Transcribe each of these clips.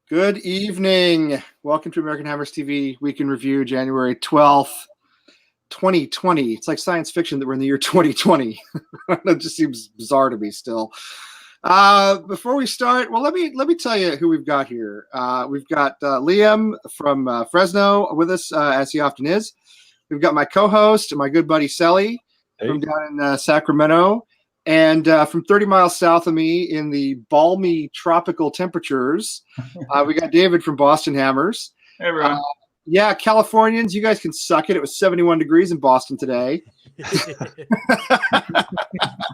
Good evening. Welcome to American Hammers TV Week in Review, January 12th, 2020. It's like science fiction that we're in the year 2020. That just seems bizarre to me still. Before we start, well, let me tell you who we've got here. We've got Liam from Fresno with us, as he often is. We've got my co-host, my good buddy Selly from down in Sacramento. And from 30 miles south of me in the balmy tropical temperatures, we got David from Boston Hammers. Hey, everyone. Yeah, Californians, you guys can suck it. It was 71 degrees in Boston today. I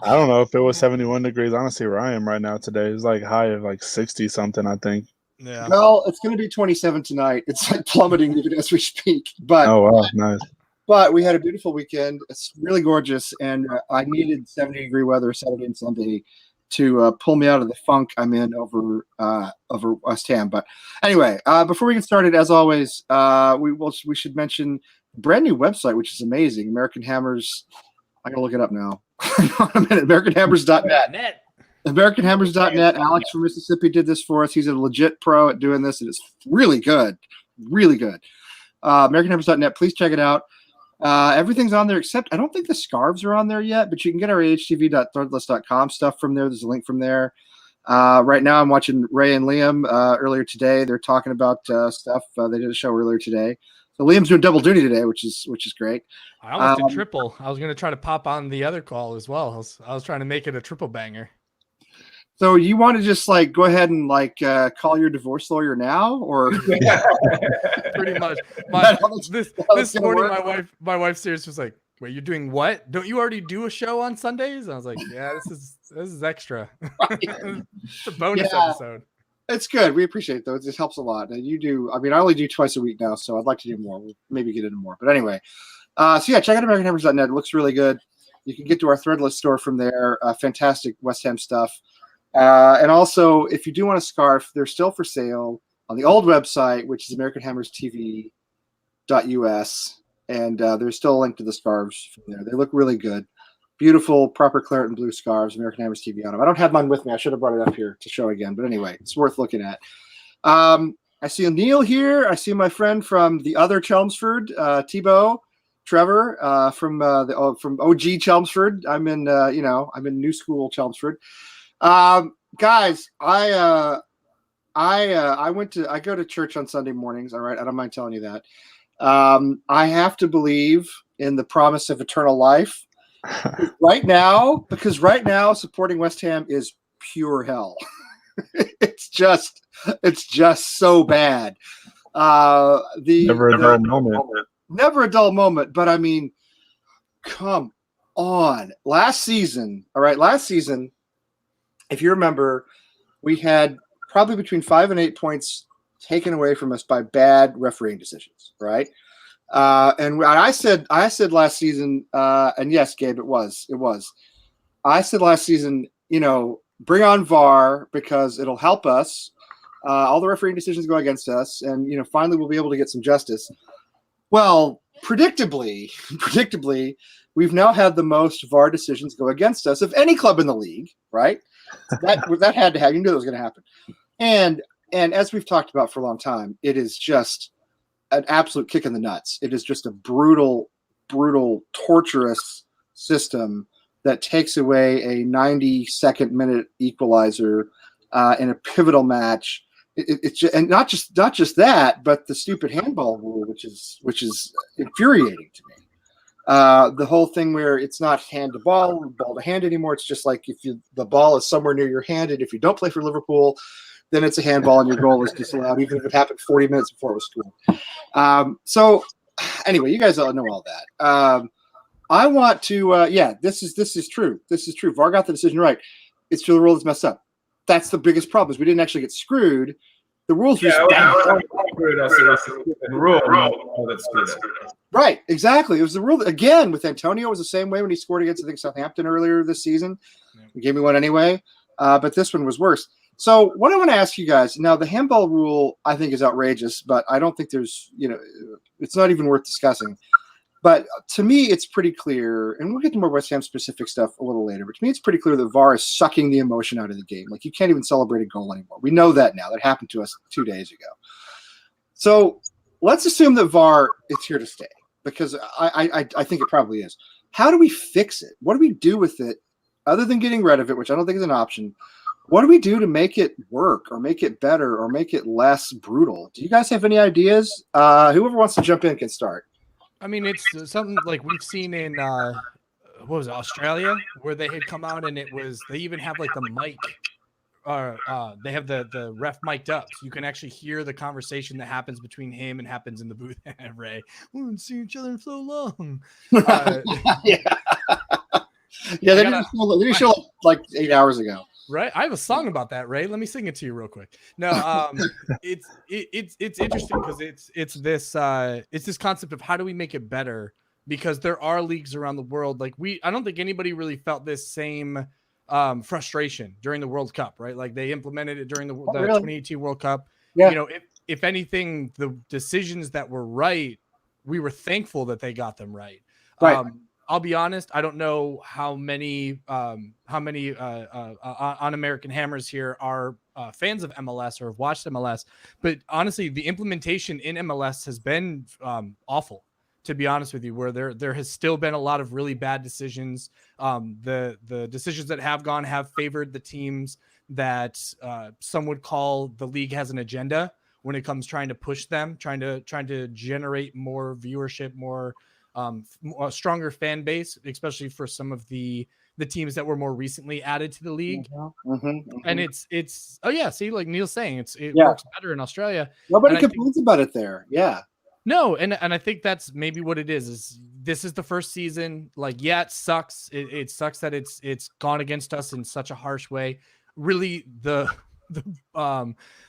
don't know if it was 71 degrees. Honestly, where I am right now today is like high of like 60 something, I think. Yeah. Well, it's going to be 27 tonight. It's like plummeting even as we speak. But oh, wow, nice. But we had a beautiful weekend. It's really gorgeous, and I needed 70-degree weather Saturday and Sunday to pull me out of the funk I'm in over West Ham. But anyway, before we get started, as always, we should mention a brand new website, which is amazing. American Hammers. I'm gonna look it up now. A minute. AmericanHammers.net. AmericanHammers.net. Alex from Mississippi did this for us. He's a legit pro at doing this, and it's really good. Really good. AmericanHammers.net. Please check it out. Everything's on there except I don't think the scarves are on there yet, but you can get our ahtv.threadless.com stuff from there. There's a link from there. Right now I'm watching Ray and Liam earlier today. They're talking about stuff. They did a show earlier today. So Liam's doing double duty today, which is great. I almost did triple. I was going to try to pop on the other call as well. I was trying to make it a triple banger. So you want to just like go ahead and like call your divorce lawyer now, or pretty much? This morning, my wife seriously was like, "Wait, you're doing what? Don't you already do a show on Sundays?" And I was like, "Yeah, this is extra. It's a bonus episode." It's good. We appreciate it, though. It just helps a lot. And you do. I mean, I only do twice a week now, so I'd like to do more. We'll maybe get into more. But anyway, so yeah, check out AmericanHammers.net. It looks really good. You can get to our Threadless store from there. Fantastic West Ham stuff. And also, if you do want a scarf, they're still for sale on the old website, which is AmericanHammersTV.us. And there's still a link to the scarves from there. They look really good. Beautiful, proper claret and blue scarves, American Hammers TV on them. I don't have mine with me. I should have brought it up here to show again. But anyway, it's worth looking at. I see Neil here. I see my friend from the other Chelmsford, Thibaut, Trevor, from OG Chelmsford. I'm in new school Chelmsford. Guys, I go to church on Sunday mornings. All right. I don't mind telling you that. I have to believe in the promise of eternal life because right now supporting West Ham is pure hell. It's just so bad. Never a dull moment, but I mean, come on. Last season, if you remember, we had probably between 5 and 8 points taken away from us by bad refereeing decisions, right? And I said last season, and yes, Gabe, it was. I said last season, bring on VAR because it'll help us. All the refereeing decisions go against us, and finally we'll be able to get some justice. Well, predictably, we've now had the most VAR decisions go against us of any club in the league, right? That had to happen. You knew that was going to happen. And as we've talked about for a long time, it is just an absolute kick in the nuts. It is just a brutal, torturous system that takes away a 92nd minute equalizer in a pivotal match. It's just, and not just that, but the stupid handball rule, which is infuriating to me. The whole thing where it's not hand to ball to hand anymore. It's just like the ball is somewhere near your hand, and if you don't play for Liverpool, then it's a handball and your goal is disallowed, even if it happened 40 minutes before it was scored. So anyway, you guys all know all that. I want to, this is true. This is true. VAR got the decision right. It's true. The rule is messed up. That's the biggest problem is we didn't actually get screwed. The rules were right. Exactly. It was the rule again with Antonio. It was the same way when he scored against, I think, Southampton earlier this season. He gave me one anyway. But this one was worse. So what I want to ask you guys now, the handball rule I think is outrageous, but I don't think there's, it's not even worth discussing. But to me, it's pretty clear, and we'll get to more West Ham specific stuff a little later, but to me, it's pretty clear that VAR is sucking the emotion out of the game. Like, you can't even celebrate a goal anymore. We know that now. That happened to us 2 days ago. So let's assume that VAR is here to stay, because I think it probably is. How do we fix it? What do we do with it other than getting rid of it, which I don't think is an option? What do we do to make it work or make it better or make it less brutal? Do you guys have any ideas? Whoever wants to jump in can start. I mean, it's something like we've seen in what was it, Australia, where they had come out and they even have like the mic, they have the ref mic'd up, so you can actually hear the conversation that happens between him and happens in the booth. Ray, we haven't seen each other in so long. Yeah, they didn't show like 8 hours ago. Right, I have a song about that, Ray. Let me sing it to you real quick. No, it's interesting because it's this concept of how do we make it better, because there are leagues around the world like I don't think anybody really felt this same frustration during the World Cup, right? Like they implemented it during the 2018 World Cup. Yeah. You know, if anything, the decisions that were right, we were thankful that they got them right. Right. I'll be honest, I don't know how many on American Hammers here are fans of MLS or have watched MLS, but honestly, the implementation in MLS has been awful, to be honest with you, where there has still been a lot of really bad decisions. The decisions that have gone have favored the teams that some would call the league has an agenda when it comes trying to push them, trying to generate more viewership, more a stronger fan base, especially for some of the teams that were more recently added to the league. And it's oh yeah, see, like Neil's saying, it works better in Australia. Nobody complains about it there. Yeah. No, and I think that's maybe what it is this is the first season. Like, yeah, it sucks. It sucks that it's gone against us in such a harsh way. Really, the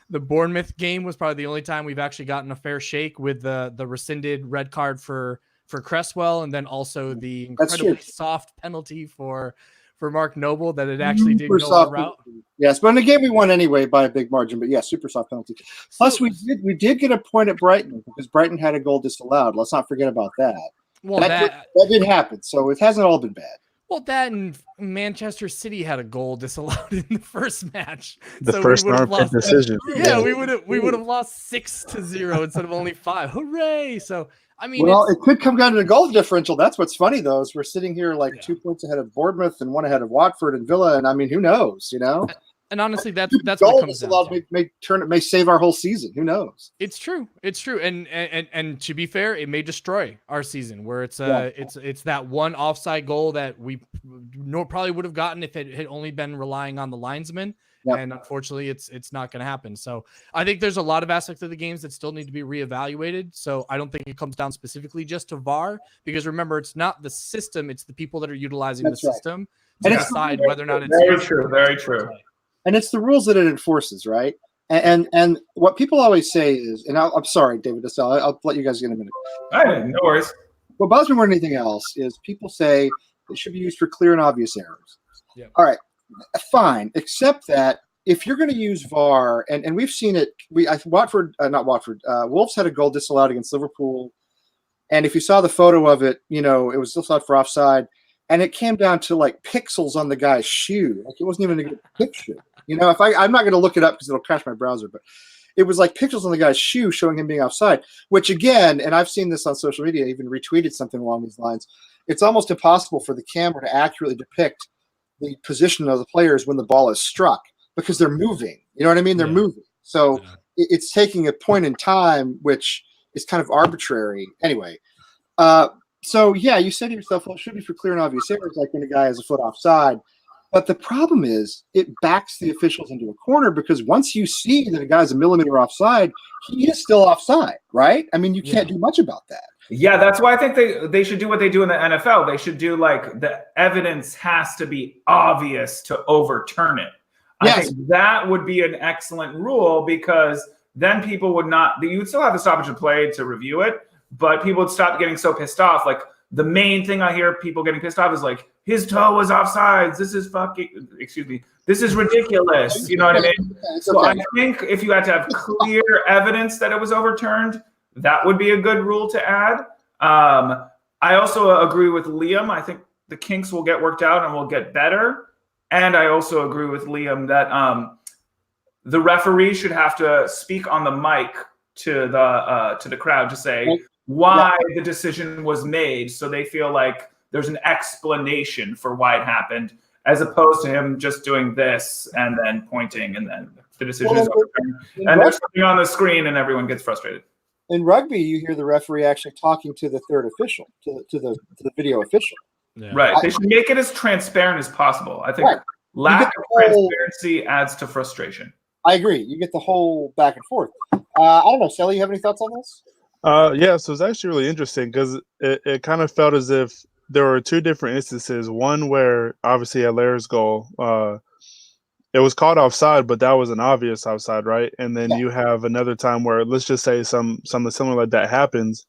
Bournemouth game was probably the only time we've actually gotten a fair shake with the rescinded red card for Cresswell, and then also the incredibly soft penalty for Mark Noble that it actually did go a route. Yes, but in the game we won anyway by a big margin. But yeah, super soft penalty. Plus, we did get a point at Brighton because Brighton had a goal disallowed. Let's not forget about that. Well, that did happen, so it hasn't all been bad. Well, that and Manchester City had a goal disallowed in the first match. The first armfit decision. Yeah, we would have lost 6-0 instead of only 5. Hooray! So I mean, well, it could come down to the goal differential. That's what's funny, though, is we're sitting here like 2 points ahead of Bournemouth and 1 ahead of Watford and Villa, and I mean, who knows? You know. And honestly, that's what it comes down to. May save our whole season. Who knows? It's true. And to be fair, it may destroy our season. Where it's that one offside goal that we probably would have gotten if it had only been relying on the linesman. Yep. And unfortunately, it's not going to happen. So I think there's a lot of aspects of the games that still need to be reevaluated. So I don't think it comes down specifically just to VAR, because remember, it's not the system; it's the people that are utilizing the system to decide whether or not it's very true. Very true. And it's the rules that it enforces, right? And what people always say is, and I'm sorry, David Estelle, I'll let you guys get in a minute. All right, no worries. What bothers me more than anything else is people say it should be used for clear and obvious errors. Yeah. All right, fine, except that if you're going to use VAR, and we've seen it, Wolves had a goal disallowed against Liverpool, and if you saw the photo of it, you know, it was disallowed for offside, and it came down to like pixels on the guy's shoe. Like, it wasn't even a good picture. You know, I'm not going to look it up because it'll crash my browser, but it was like pixels on the guy's shoe showing him being offside, which again, and I've seen this on social media, even retweeted something along these lines. It's almost impossible for the camera to accurately depict the position of the players when the ball is struck because they're moving. You know what I mean? They're moving. So it's taking a point in time, which is kind of arbitrary. Anyway, so yeah, you said to yourself, well, it should be for clear and obvious errors, like when a guy has a foot offside. But the problem is it backs the officials into a corner, because once you see that a guy's a millimeter offside, he is still offside, right? I mean, you can't do much about that. Yeah, that's why I think they should do what they do in the NFL. They should do like the evidence has to be obvious to overturn it. I think that would be an excellent rule, because then people would not – you would still have the stoppage of play to review it, but people would stop getting so pissed off. Like, the main thing I hear people getting pissed off is like, his toe was offsides. This is this is ridiculous. You know what I mean? So I think if you had to have clear evidence that it was overturned, that would be a good rule to add. I also agree with Liam. I think the kinks will get worked out and will get better. And I also agree with Liam that the referee should have to speak on the mic to the crowd to say why the decision was made, so they feel like there's an explanation for why it happened, as opposed to him just doing this and then pointing and then the decision is over. And there's something on the screen and everyone gets frustrated. In rugby, you hear the referee actually talking to the third official, to the video official. Yeah. Right. They should make it as transparent as possible. I think lack of transparency adds to frustration. I agree. You get the whole back and forth. I don't know, Sally, you have any thoughts on this? Yeah, so it's actually really interesting because it kind of felt as if there were two different instances. One where obviously at Laird's goal, it was called offside, but that was an obvious offside, right? And then you have another time where, let's just say something similar like that happens,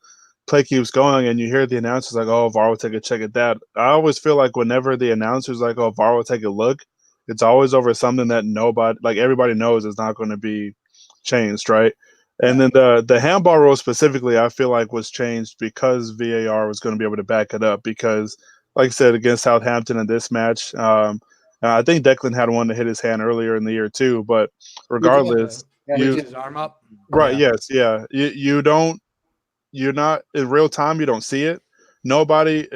play keeps going, and you hear the announcers like, "Oh, VAR will take a check at that." I always feel like whenever the announcers like, "Oh, VAR will take a look," it's always over something that everybody knows is not going to be changed, right? And then the handball rule specifically, I feel like was changed because VAR was going to be able to back it up. Because, like I said, against Southampton in this match, I think Declan had one to hit his hand earlier in the year too. But regardless, you his arm up. Right? Yeah. Yes. Yeah. You're not in real time. You don't see it. Nobody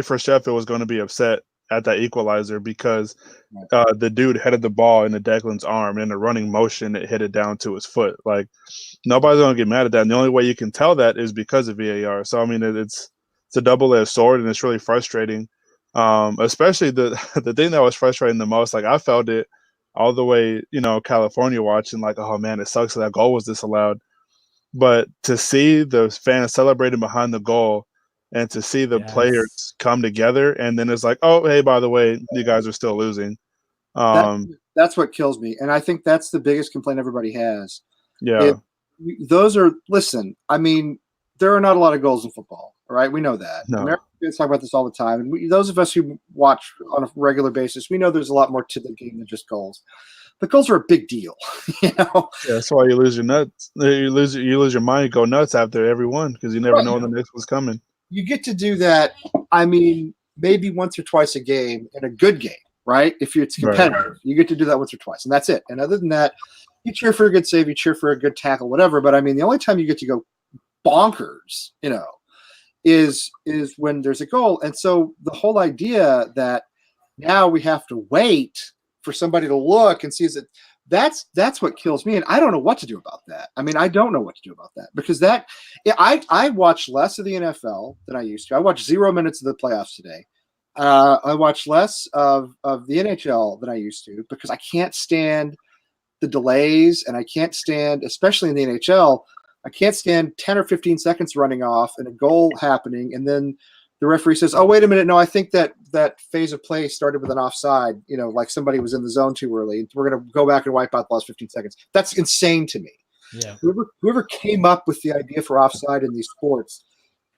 for Sheffield was going to be upset at that equalizer because the dude headed the ball into Declan's arm in a running motion. It hit it down to his foot. Like, nobody's going to get mad at that. And the only way you can tell that is because of VAR. So, I mean, it's a double-edged sword, and it's really frustrating. Especially the thing that was frustrating the most, like I felt it all the way, California watching, like, oh man, it sucks that goal was disallowed. But to see the fans celebrating behind the goal and to see the players come together, and then it's like, oh, hey, by the way, you guys are still losing. That's what kills me. And I think that's the biggest complaint everybody has. Yeah. Listen, I mean, there are not a lot of goals in football, right? We know that. No. Americans talk about this all the time. And those of us who watch on a regular basis, we know there's a lot more to the game than just goals. But goals are a big deal, Yeah, that's why you lose your nuts. You lose your mind, you go nuts after every one because you never know when the next one's coming. You get to do that, I mean, maybe once or twice a game in a good game, right? If it's competitive, you get to do that once or twice, and that's it. And other than that, you cheer for a good save, you cheer for a good tackle, whatever. But I mean, the only time you get to go bonkers, is when there's a goal. And so the whole idea that now we have to wait for somebody to look and see that's what kills me. And I don't know what to do about that. I mean, I don't know what to do about that because I watch less of the NFL than I used to. I watched 0 minutes of the playoffs today. I watch less of the NHL than I used to because I can't stand the delays, and I can't stand, especially in the NHL, I can't stand 10 or 15 seconds running off and a goal happening, and then the referee says, "Oh, wait a minute, no, I think that phase of play started with an offside, like somebody was in the zone too early. We're going to go back and wipe out the last 15 seconds." That's insane to me. Yeah. Whoever came up with the idea for offside in these sports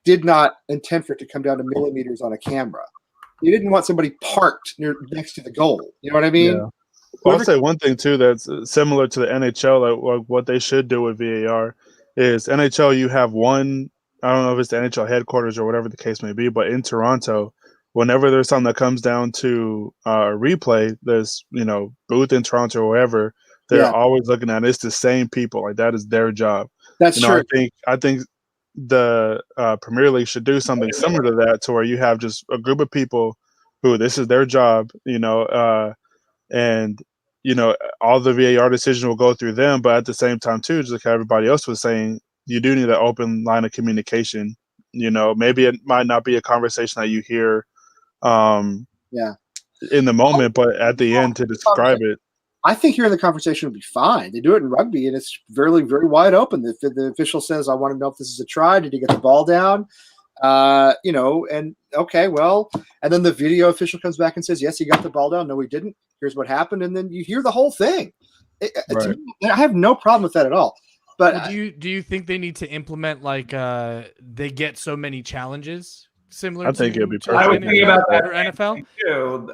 did not intend for it to come down to millimeters on a camera. They didn't want somebody parked next to the goal. You know what I mean? Yeah. Well, I'll say one thing too that's similar to the NHL. Like what they should do with VAR is NHL. You have one. I don't know if it's the NHL headquarters or whatever the case may be, but in Toronto, whenever there's something that comes down to replay, there's booth in Toronto or wherever, they're always looking at it. It's the same people. Like that is their job. That's true. I think the Premier League should do something similar to that, to where you have just a group of people who this is their job, and all the VAR decisions will go through them. But at the same time, too, just like everybody else was saying, you do need an open line of communication. Maybe it might not be a conversation that you hear in the moment, but at the end to describe it. I think hearing the conversation would be fine. They do it in rugby, and it's very, very wide open. The official says, "I want to know if this is a try. Did he get the ball down?" And okay, well, and then the video official comes back and says, "Yes, he got the ball down. No, he didn't. Here's what happened." And then you hear the whole thing. To me, I have no problem with that at all. But do you think they need to implement they get so many challenges similar? I think it'd be perfect. I would think about that for NFL. too.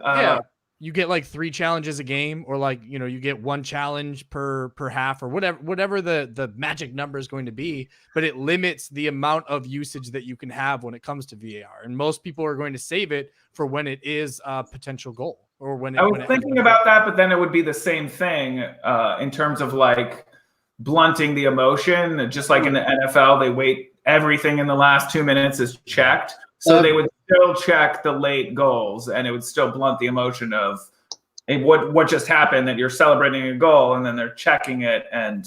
you get like 3 challenges a game, or like, you know, you get 1 challenge per half, or whatever the magic number is going to be, but it limits the amount of usage that you can have when it comes to VAR. And most people are going to save it for when it is a potential goal, or when I was thinking about that, but then it would be the same thing in terms of like blunting the emotion. Just like in the NFL, they wait, everything in the last 2 minutes is checked. So they would still check the late goals, and it would still blunt the emotion of what just happened, that you're celebrating a goal and then they're checking it, and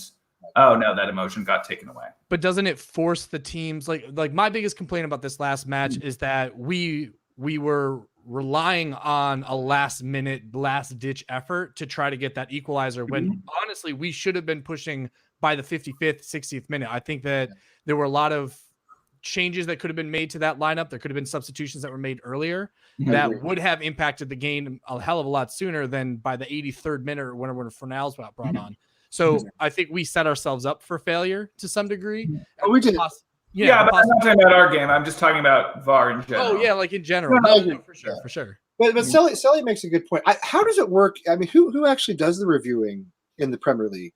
oh no, that emotion got taken away. But doesn't it force the teams, like my biggest complaint about this last match is that we were relying on a last ditch effort to try to get that equalizer, when honestly we should have been pushing by the 55th, 60th minute. I think that there were a lot of changes that could have been made to that lineup. There could have been substitutions that were made earlier that would have impacted the game a hell of a lot sooner than by the 83rd minute or whenever Fornals got brought on. So I think we set ourselves up for failure to some degree. Oh, we did. Yeah, but I'm not talking about our game. I'm just talking about VAR in general. Oh yeah, like in general. No, for sure. But Sully makes a good point. How does it work? I mean, who actually does the reviewing in the Premier League?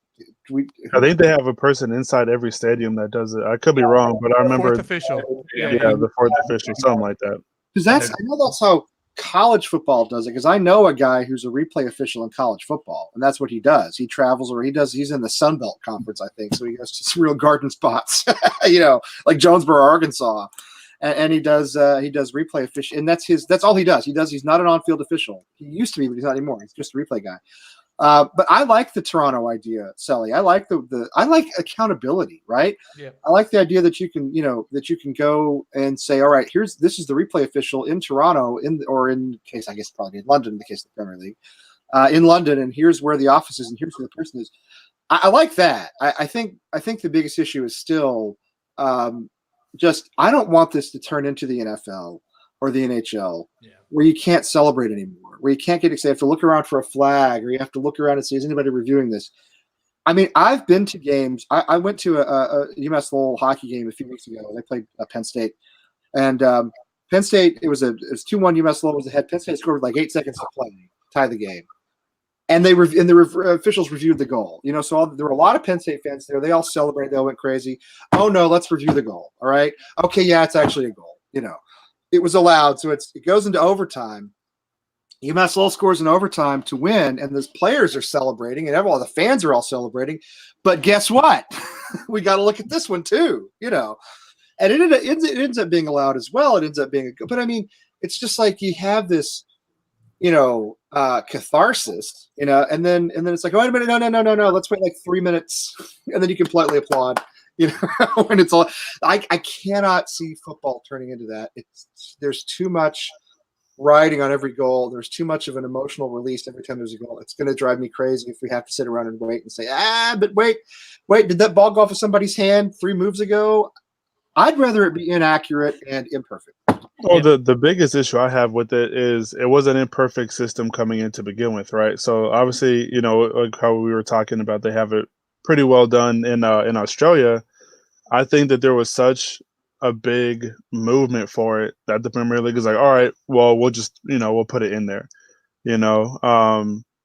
I think they have a person inside every stadium that does it. I could be wrong, but I remember 4th official. Yeah, the 4th official, something like that. Because I know that's how college football does it. Because I know a guy who's a replay official in college football, and that's what he does. He travels, or he's in the Sun Belt Conference, I think. So he goes to some real garden spots, like Jonesboro, Arkansas, and he does replay official, and that's all he does. He's not an on-field official. He used to be, but he's not anymore. He's just a replay guy. But I like the Toronto idea, Sully. I like I like accountability, right? Yeah. I like the idea that you can go and say, all right, this is the replay official in Toronto, in case, I guess probably in London, in the case of the Premier League, in London, and here's where the office is, and here's where the person is. I like that. I think the biggest issue is still just, I don't want this to turn into the NFL or the NHL, where you can't celebrate anymore, where you can't get excited, you have to look around for a flag, or you have to look around and see, is anybody reviewing this? I mean, I've been to games. I went to a UMass Lowell hockey game a few weeks ago. They played Penn State, and Penn State, it was 2-1. UMass Lowell was ahead. Penn State scored with like 8 seconds to play, tie the game, and the officials reviewed the goal. So there were a lot of Penn State fans there. They all celebrated. They all went crazy. Oh no, let's review the goal. All right, okay, yeah, it's actually a goal. It was allowed, so it goes into overtime. UMass Lowell scores in overtime to win, and the players are celebrating, and all the fans are all celebrating. But guess what? We got to look at this one too, And it ends up being allowed as well. It ends up being but I mean, it's just like you have this, catharsis, and then it's like, oh, wait a minute, no, let's wait like 3 minutes, and then you can politely applaud. When it's all, I cannot see football turning into that. There's too much riding on every goal. There's too much of an emotional release every time there's a goal. It's going to drive me crazy if we have to sit around and wait and say, but wait, did that ball go off of somebody's hand 3 moves ago? I'd rather it be inaccurate and imperfect. Well, the biggest issue I have with it is it was an imperfect system coming in to begin with, right? So obviously, like how we were talking about, they have it pretty well done in Australia. I think that there was such a big movement for it that the Premier League is like, all right, well, we'll just, we'll put it in there,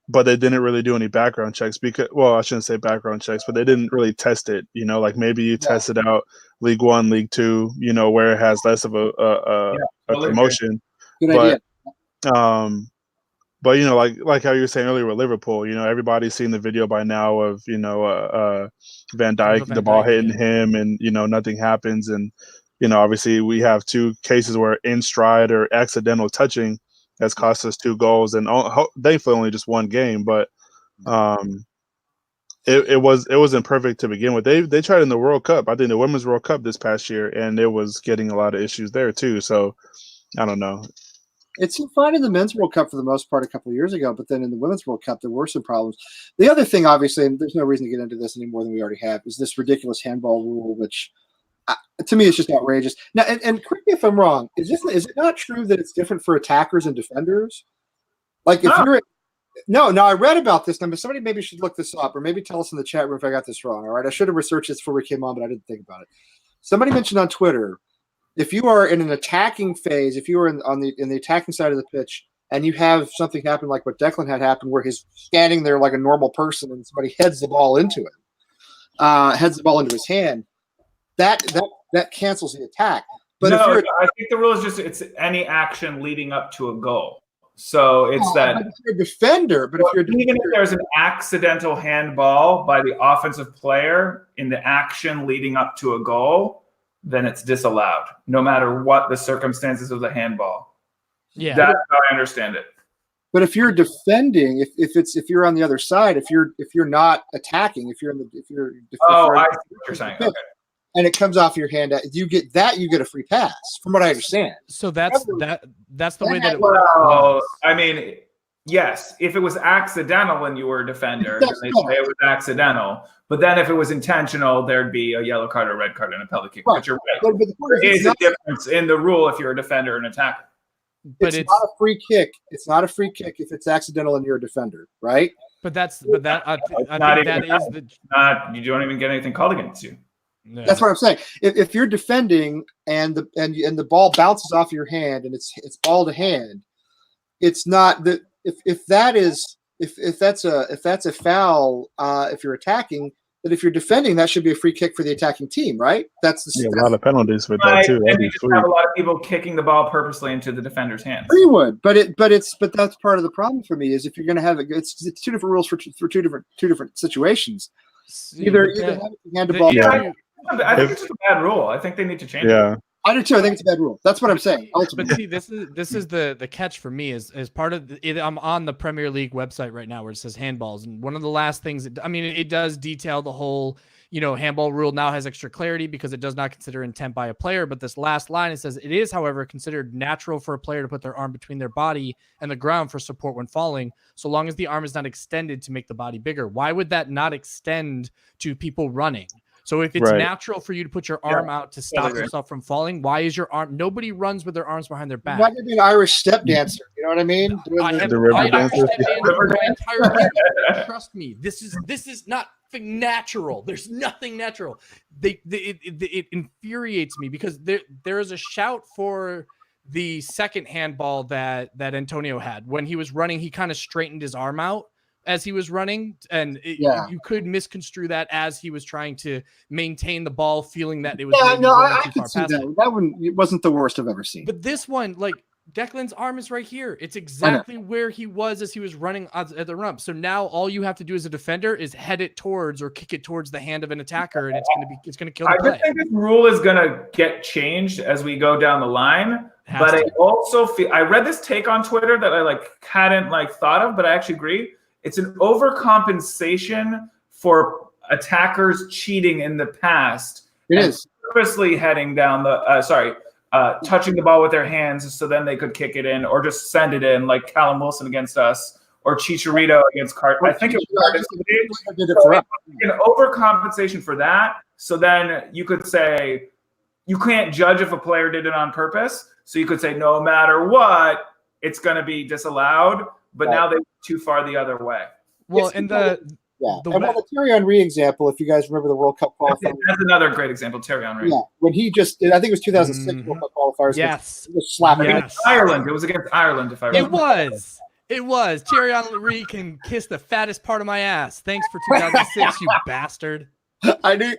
but they didn't really do any background checks because, well, I shouldn't say background checks, but they didn't really test it, like maybe you test it out League One, League Two, where it has less of a promotion. Good idea. But like how you were saying earlier with Liverpool, everybody's seen the video by now of Van Dijk, the ball hitting him, and nothing happens, and obviously we have 2 cases where in stride or accidental touching has cost us 2 goals, and thankfully only just 1 game, but it wasn't perfect to begin with. They tried in the World Cup, I think the Women's World Cup this past year, and it was getting a lot of issues there too. So I don't know. It seemed fine in the Men's World Cup for the most part a couple of years ago, but then in the Women's World Cup, there were some problems. The other thing, obviously, and there's no reason to get into this any more than we already have, is this ridiculous handball rule, which to me is just outrageous. Now, and correct me if I'm wrong, is it not true that it's different for attackers and defenders? Like if you're no, I read about this. Now, somebody maybe should look this up, or maybe tell us in the chat room if I got this wrong. All right, I should have researched this before we came on, but I didn't think about it. Somebody mentioned on Twitter, if you are in an attacking phase, if you are in the attacking side of the pitch, and you have something happen like what Declan had happen, where he's standing there like a normal person, and somebody heads the ball into him, heads the ball into his hand, that cancels the attack. But no, if you're, I think the rule is just it's any action leading up to a goal. So it's that if you're a defender, but if you're a even defender, if there's an accidental handball by the offensive player in the action leading up to a goal, then it's disallowed, no matter what the circumstances of the handball. Yeah. That's how I understand it. but if you're defending, if you're on the other side, if you're not attacking, if you're Oh, I see what you're saying. Okay. and it comes off your hand, you get a free pass, from what I understand. So that's the way that it works. Well, I mean, yes, if it was accidental and you were a defender, then they'd say it was accidental. But then if it was intentional, there'd be a yellow card, a red card, and a penalty kick. Right. But you're right. But the point There is, is a difference in the rule if you're a defender and attacker. But it's not a free kick. It's not a free kick if it's accidental and you're a defender, right? I think that is the You don't even get anything called against you. no. That's what I'm saying. If you're defending and the ball bounces off your hand and it's ball to hand, it's not that if that's a foul, if you're attacking, that if you're defending, that should be a free kick for the attacking team, right? That's Yeah, a lot of penalties with that Right, too. and That'd you be just free. have a lot of people kicking the ball purposely into the defender's hands. you would, but that's part of the problem for me is if you're going to have it's two different rules for two different situations. Either have hand the ball. Yeah. I think it's just a bad rule. I think they need to change it. Yeah, I do too. I think it's a bad rule. That's what I'm saying. But Ultimately, see, this is the catch for me is part of I'm on the Premier League website right now where it says handballs, and one of the last things it does detail the whole handball rule now has extra clarity because it does not consider intent by a player. But this last line, it says it is, however, considered natural for a player to put their arm between their body and the ground for support when falling, so long as the arm is not extended to make the body bigger. Why would that not extend to people running? So if it's Right. natural for you to put your arm out to stop yourself from falling, why is your arm? Nobody runs with their arms behind their back. you're not going to be an Irish step dancer. You know what I mean? The river dancer. Trust me, this is not natural. There's nothing natural. It infuriates me because there is a shout for the second handball that Antonio had when he was running. He kind of straightened his arm out as he was running, and you could misconstrue that as he was trying to maintain the ball, feeling that it was I could see that. That one, it wasn't the worst I've ever seen. But this one, like Declan's arm is right here. It's exactly where he was as he was running at the rump. So now all you have to do as a defender is head it towards or kick it towards the hand of an attacker, and it's gonna kill the play. I think this rule is gonna get changed as we go down the line. But I also feel I read this take on Twitter that I hadn't thought of, but I actually agree. It's an overcompensation for attackers cheating in the past. It is purposely heading down the touching the ball with their hands so then they could kick it in or just send it in, like Callum Wilson against us or Chicharito against Carter. I think it was an overcompensation for that. So then you could say you can't judge if a player did it on purpose. So you could say no matter what, it's going to be disallowed. But now they went too far the other way. Well, and the the Thierry Henry example, if you guys remember the World Cup qualifier. That's another great example, Thierry Henry. Yeah, when he I think it was 2006 World Cup qualifiers. Yes. He was slapping Against Ireland. It was against Ireland, if I remember. It was. Thierry Henry can kiss the fattest part of my ass. Thanks for 2006, you bastard. I didn't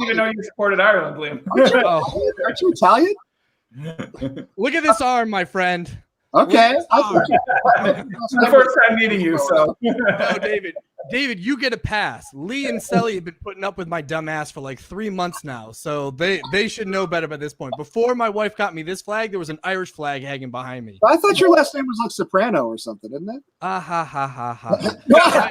even know you supported Ireland, Liam. Aren't you Italian? Look at this arm, my friend. Okay. It's the first time meeting you, so. No, David, you get a pass. Lee and Selly have been putting up with my dumb ass for 3 months now, so they should know better by this point. Before my wife got me this flag, there was an Irish flag hanging behind me. I thought your last name was like Soprano or something, isn't it? Ha ha ha.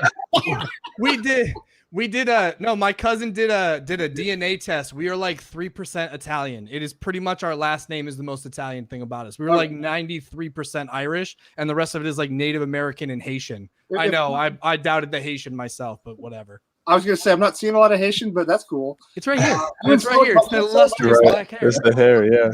My cousin did a DNA test. We are 3% Italian. It is pretty much our last name is the most Italian thing about us. We were 93% Irish, and the rest of it is Native American and Haitian. I know. I doubted the Haitian myself, but whatever. I was gonna say I'm not seeing a lot of Haitian, but that's cool. It's right here. It's right here. It's the illustrious black hair. It's the hair, yeah.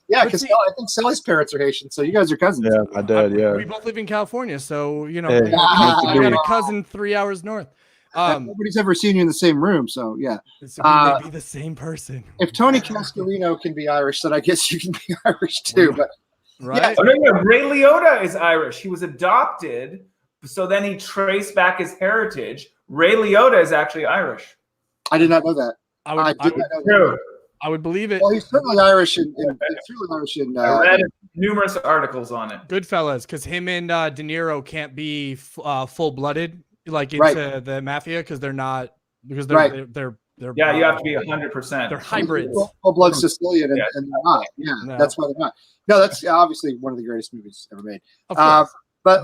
Yeah, because I think Sally's parents are Haitian, so you guys are cousins. Yeah, my dad, yeah. We both live in California, so Hey, I got a cousin 3 hours north. Nobody's ever seen you in the same room, so yeah. So we may be the same person. If Tony Cascarino can be Irish, then I guess you can be Irish too. But right? Oh, no, Ray Liotta is Irish. He was adopted, so then he traced back his heritage. Ray Liotta is actually Irish. I did not know that. I did not know that. True. I would believe it. Well, he's certainly Irish I read numerous articles on it. Goodfellas, because him and De Niro can't be full-blooded like into the mafia because they're not they're Yeah, you have to be 100%. They're hybrids. Full-blood Sicilian, and they're not. Yeah, No. that's why they're not. No, that's obviously one of the greatest movies ever made. Of course. But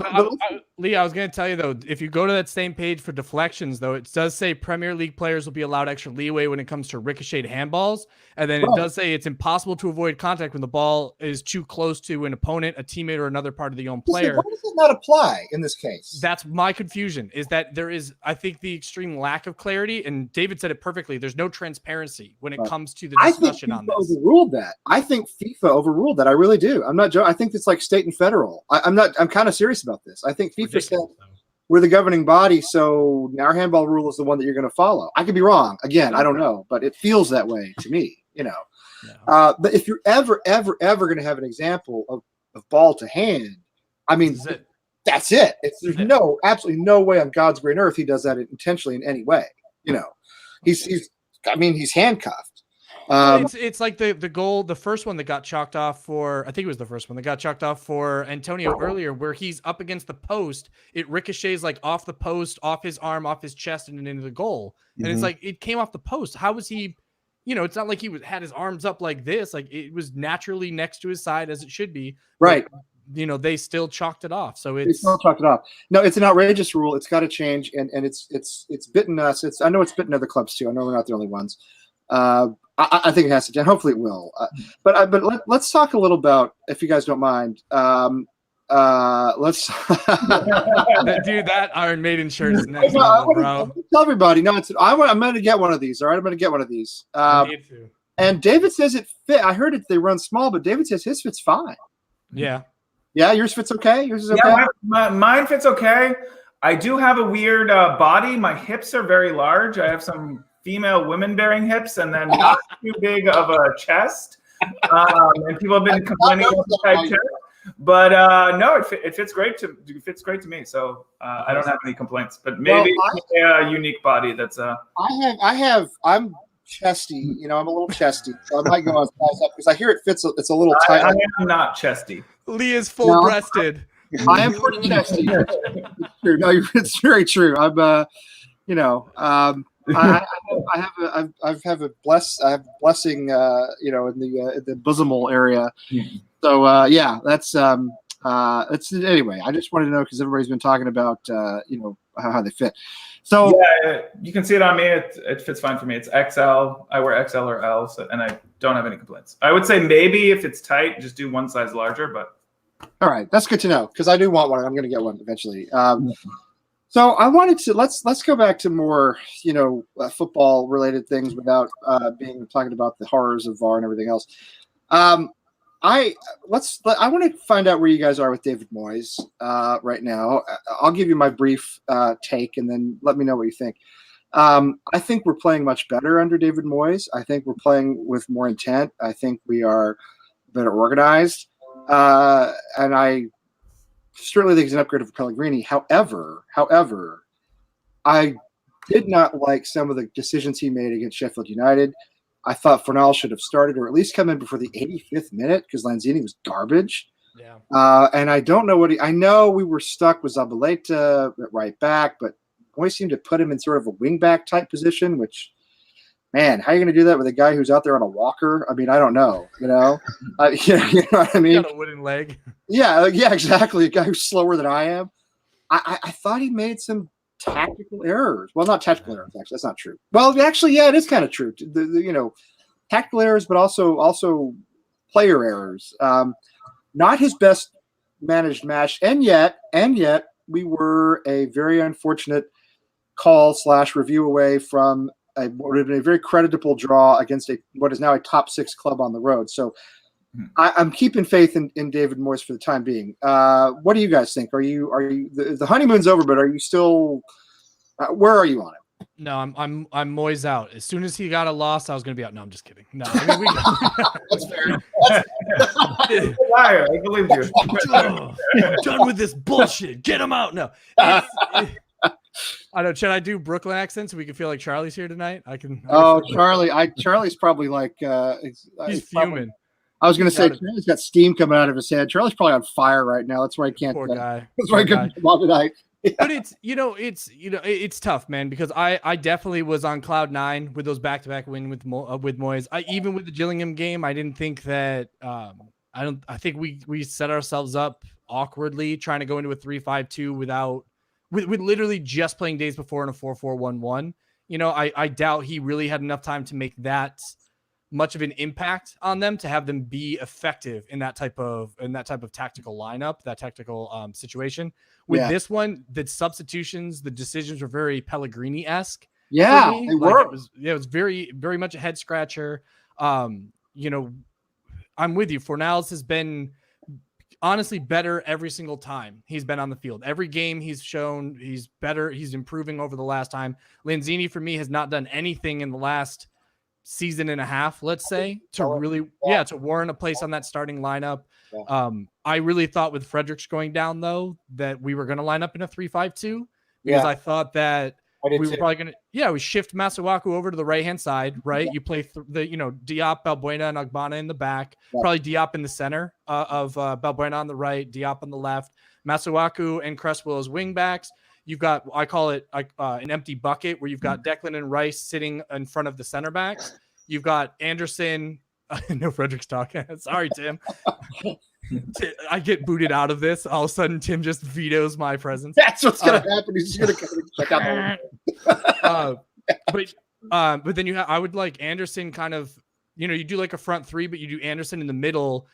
Lee, I was going to tell you, though, if you go to that same page for deflections, though, it does say Premier League players will be allowed extra leeway when it comes to ricocheted handballs. And then it does say it's impossible to avoid contact when the ball is too close to an opponent, a teammate, or another part of the own player. Why does it not apply in this case? That's my confusion, is that there is, I think, the extreme lack of clarity. And David said it perfectly. There's no transparency when it comes to the discussion on this. Overruled that. I think FIFA overruled that. I really do. I'm not joking. I think it's like state and federal. I'm kind of serious about this. I think FIFA said we're the governing body, so our handball rule is the one that you're going to follow. I could be wrong. Again, I don't know, but it feels that way to me, you know. Yeah. But if you're ever going to have an example of ball to hand, I mean, that's it. There's absolutely no way on God's green earth he does that intentionally in any way. You know, he's handcuffed. It's like the goal, the first one that got chalked off for, I think it was the first one that got chalked off for Antonio earlier, where he's up against the post. It ricochets like off the post, off his arm, off his chest, and into the goal. And it's like, it came off the post. How was he, you know, it's not like he had his arms up like this. Like it was naturally next to his side as it should be. Right. But, you know, they still chalked it off. So They it's still chalked it off. No, it's an outrageous rule. It's got to change. And it's bitten us. I know it's bitten other clubs too. I know we're not the only ones. I think it has to change. Hopefully it will. But let's talk a little about, if you guys don't mind. Let's dude, that Iron Maiden shirt is next level, bro. Tell everybody. No, I'm going to get one of these. All right, I'm going to get one of these. I need to. And David says it fit. I heard they run small, but David says his fits fine. Yeah. Yeah, yours fits okay. Yours is okay. Yeah, mine fits okay. I do have a weird body. My hips are very large. I have some female women-bearing hips, and then not too big of a chest. And people have been complaining about the tight chest. But no, it fits great to me. So I don't have any complaints. But maybe a unique body. That's I'm chesty. You know, I'm a little chesty, so I might go on size up because I hear it fits. It's a little tight. I am not chesty. Lee is full-breasted. I am pretty chesty. It's true. No, it's very true. I'm, you know, I have a blessing, you know, in the bosomal area. So yeah, that's anyway. I just wanted to know because everybody's been talking about you know how they fit. So yeah, you can see it on me. It fits fine for me. It's XL. I wear XL or L, and I don't have any complaints. I would say maybe if it's tight, just do one size larger. But all right, that's good to know because I do want one. I'm going to get one eventually. So I wanted to let's go back to more, you know, football related things without talking about the horrors of VAR and everything else. I want to find out where you guys are with David Moyes right now. I'll give you my brief take and then let me know what you think. I think we're playing much better under David Moyes. I think we're playing with more intent. I think we are better organized. And I certainly think it's an upgrade of Pellegrini. However, I did not like some of the decisions he made against Sheffield United. I thought Fornal should have started or at least come in before the 85th minute because Lanzini was garbage. Yeah. And I don't know I know we were stuck with Zabaleta at right back, but Moyes seemed to put him in sort of a wing back type position, which, man, how are you going to do that with a guy who's out there on a walker? I mean, I don't know, you know? You know what I mean? Got a wooden leg. Yeah, exactly. A guy who's slower than I am. I thought he made some tactical errors. Well, not tactical errors, actually. That's not true. Well, actually, yeah, it is kind of true. You know, tactical errors, but also player errors. Not his best managed match, and yet we were a very unfortunate call/review away from what would have been a very creditable draw against what is now a top 6 club on the road. So I'm keeping faith in David Moyes for the time being. What do you guys think? Are you the honeymoon's over, but are you still where are you on it? No, I'm Moyes out. As soon as he got a loss, I was gonna be out. No, I'm just kidding. No, I mean, That's fair. Liar, I believe you. Done with this bullshit. Get him out. No. I know. Should I do Brooklyn accent so we can feel like Charlie's here tonight? I can. Charlie's probably like He's probably- fuming. I was going to say Charlie's got steam coming out of his head. Charlie's probably on fire right now. That's why he can't. Poor guy. That's why he couldn't come on tonight. Yeah. But it's tough, man, because I definitely was on cloud 9 with those back-to-back win with Moyes. Even with the Gillingham game, I didn't think that I think we set ourselves up awkwardly trying to go into a 3-5-2 with literally just playing days before in a 4-4-1-1. I doubt he really had enough time to make that much of an impact on them to have them be effective in that type of tactical lineup, that tactical situation. With this one, the substitutions, the decisions were very Pellegrini-esque. Yeah, they were. It was very, very much a head scratcher. I'm with you. Fornals has been honestly better every single time he's been on the field. Every game he's shown he's better. He's improving over the last time. Lanzini, for me, has not done anything in the last season and a half, let's say, to warrant a place on that starting lineup. Yeah. I really thought with Fredericks going down, though, that we were going to line up in a 3-5-2 because I thought that we were probably going to, we shift Masuaku over to the right-hand side, right? You play Diop, Balbuena, and Ogbonna in the back, probably Diop in the center of Balbuena on the right, Diop on the left, Masuaku and Cresswell as wing backs. You've got, I call it an empty bucket where you've got Declan and Rice sitting in front of the center backs. You've got Anderson. No, Frederick's talking. Sorry, Tim. I get booted out of this. All of a sudden, Tim just vetoes my presence. That's what's going to happen. He's just going to check out. But then I would like Anderson kind of, you do like a front three, but you do Anderson in the middle,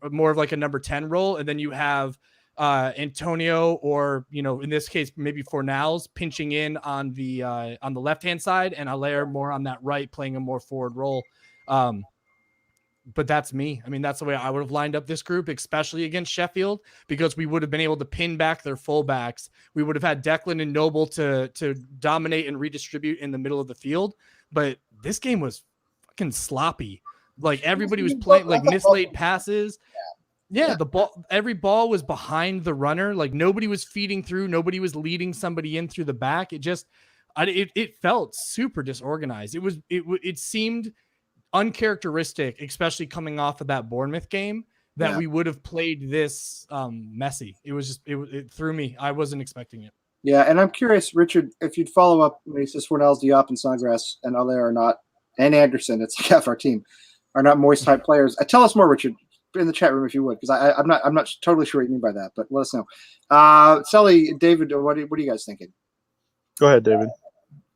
more of like a number 10 role. And then you have Antonio, or in this case maybe Fornals pinching in on the left hand side, and Allaire more on that right, playing a more forward role. But that's me. I mean, that's the way I would have lined up this group, especially against Sheffield, because we would have been able to pin back their fullbacks. We would have had Declan and Noble to dominate and redistribute in the middle of the field. But this game was fucking sloppy. Like everybody was playing like mislaid passes. Yeah, every ball was behind the runner. Like nobody was feeding through. Nobody was leading somebody in through the back. It felt super disorganized. It seemed uncharacteristic, especially coming off of that Bournemouth game, that we would have played this messy. It threw me. I wasn't expecting it. Yeah, and I'm curious, Richard, if you'd follow up when he says Fornals, Diop, and Sandgras and Allaire are not, and Anderson, it's half our team, are not Moyes type players. Tell us more, Richard, in the chat room if you would, because I'm not totally sure what you mean by that, but let us know. Sully, David, what are you guys thinking? Go ahead, David.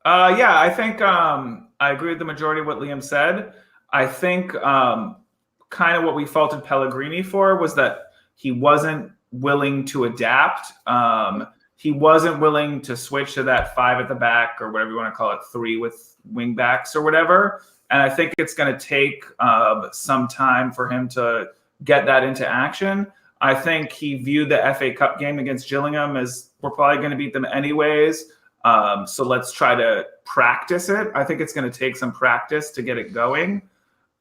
I think I agree with the majority of what Liam said. I think kind of what we faulted Pellegrini for was that he wasn't willing to adapt. He wasn't willing to switch to that 5 at the back, or whatever you want to call it, 3 with wing backs or whatever. And I think it's going to take some time for him to get that into action. I think he viewed the FA Cup game against Gillingham as, we're probably going to beat them anyways. So let's try to practice it. I think it's going to take some practice to get it going.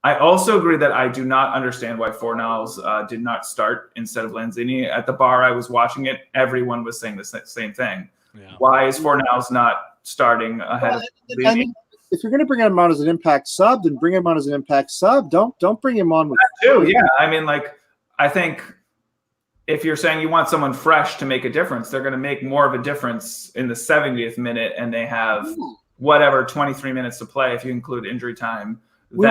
I also agree that I do not understand why Fornals did not start instead of Lanzini. At the bar I was watching it, everyone was saying the same thing. Yeah. Why is Fornals not starting ahead of Lanzini? I mean, if you're going to bring him on as an impact sub, then bring him on as an impact sub. Don't bring him on with that too. Yeah, I mean, I think if you're saying you want someone fresh to make a difference, they're going to make more of a difference in the 70th minute, and they have 23 minutes to play if you include injury time. We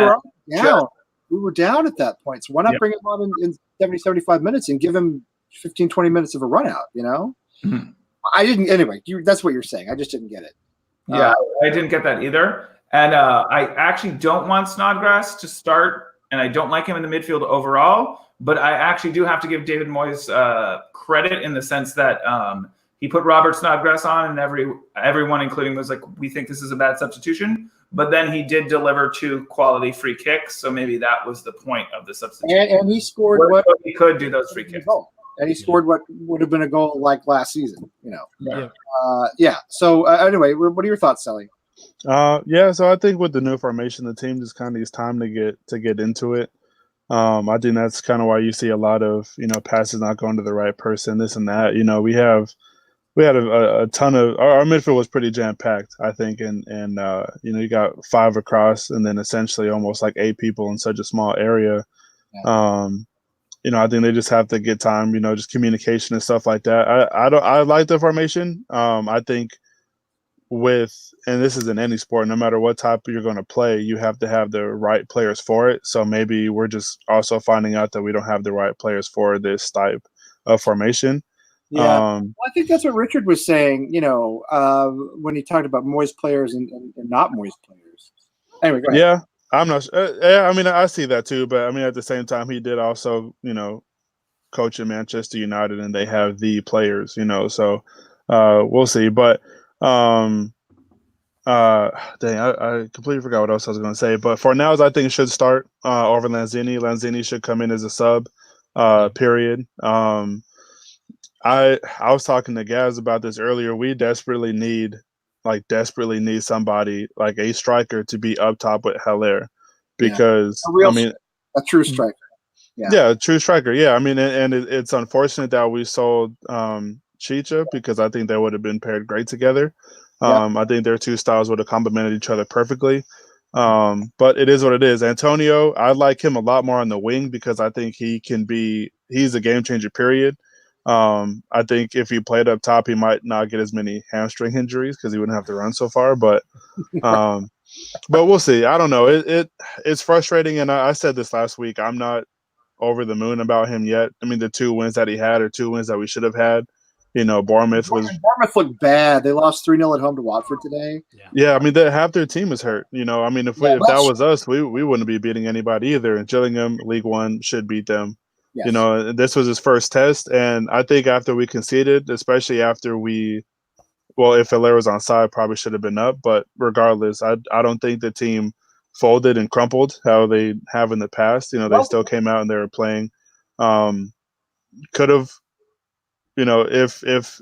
were down at that point. So why not bring him on in 70, 75 minutes and give him 15, 20 minutes of a run out, Mm-hmm. I didn't. Anyway, that's what you're saying. I just didn't get it. Yeah, I didn't get that either. And I actually don't want Snodgrass to start, and I don't like him in the midfield overall. But I actually do have to give David Moyes credit in the sense that he put Robert Snodgrass on, and everyone, including, was like, we think this is a bad substitution. But then he did deliver 2 quality free kicks, so maybe that was the point of the substitution. And he scored what he could do those free kicks. And he scored what would have been a goal like last season, So anyway, what are your thoughts, Sally? Yeah, so I think with the new formation, the team just kind of needs time to get into it. I think that's kind of why you see a lot of passes not going to the right person, this and that. We had a ton of our midfield was pretty jam packed, I think, and you got 5 across, and then essentially almost like 8 people in such a small area. Yeah. I think they just have to get time, just communication and stuff like that. I like the formation. I think and this is in any sport, no matter what type you're going to play, you have to have the right players for it. So maybe we're just also finding out that we don't have the right players for this type of formation. Yeah, well, I think that's what Richard was saying, when he talked about moist players and not moist players. Anyway, go ahead. Yeah, I'm not sure. Yeah, I mean, I see that too, but I mean, at the same time, he did also, coach in Manchester United, and they have the players, so we'll see. But dang, I completely forgot what else I was going to say. But Fornals, I think, should start over Lanzini. Lanzini should come in as a sub, period. I was talking to Gaz about this earlier. We desperately need somebody like a striker to be up top with Haller, because a true striker. Yeah, a true striker. Yeah, I mean, and it's unfortunate that we sold Chicha, because I think they would have been paired great together. I think their two styles would have complemented each other perfectly. But it is what it is. Antonio, I like him a lot more on the wing, because I think he's a game changer, period. I think if he played up top, he might not get as many hamstring injuries because he wouldn't have to run so far. But we'll see. I don't know. It's frustrating, and I said this last week. I'm not over the moon about him yet. I mean, the 2 wins that he had are 2 wins that we should have had. Bournemouth looked bad. They lost 3-0 at home to Watford today. Yeah, I mean, half their team is hurt. I mean, if that was us, we wouldn't be beating anybody either. And Gillingham, League One, should beat them. Yes. This was his first test, and I think after we conceded, especially after if Haller was on side, probably should have been up. But regardless, I don't think the team folded and crumpled how they have in the past. They still came out and they were playing. Could have, if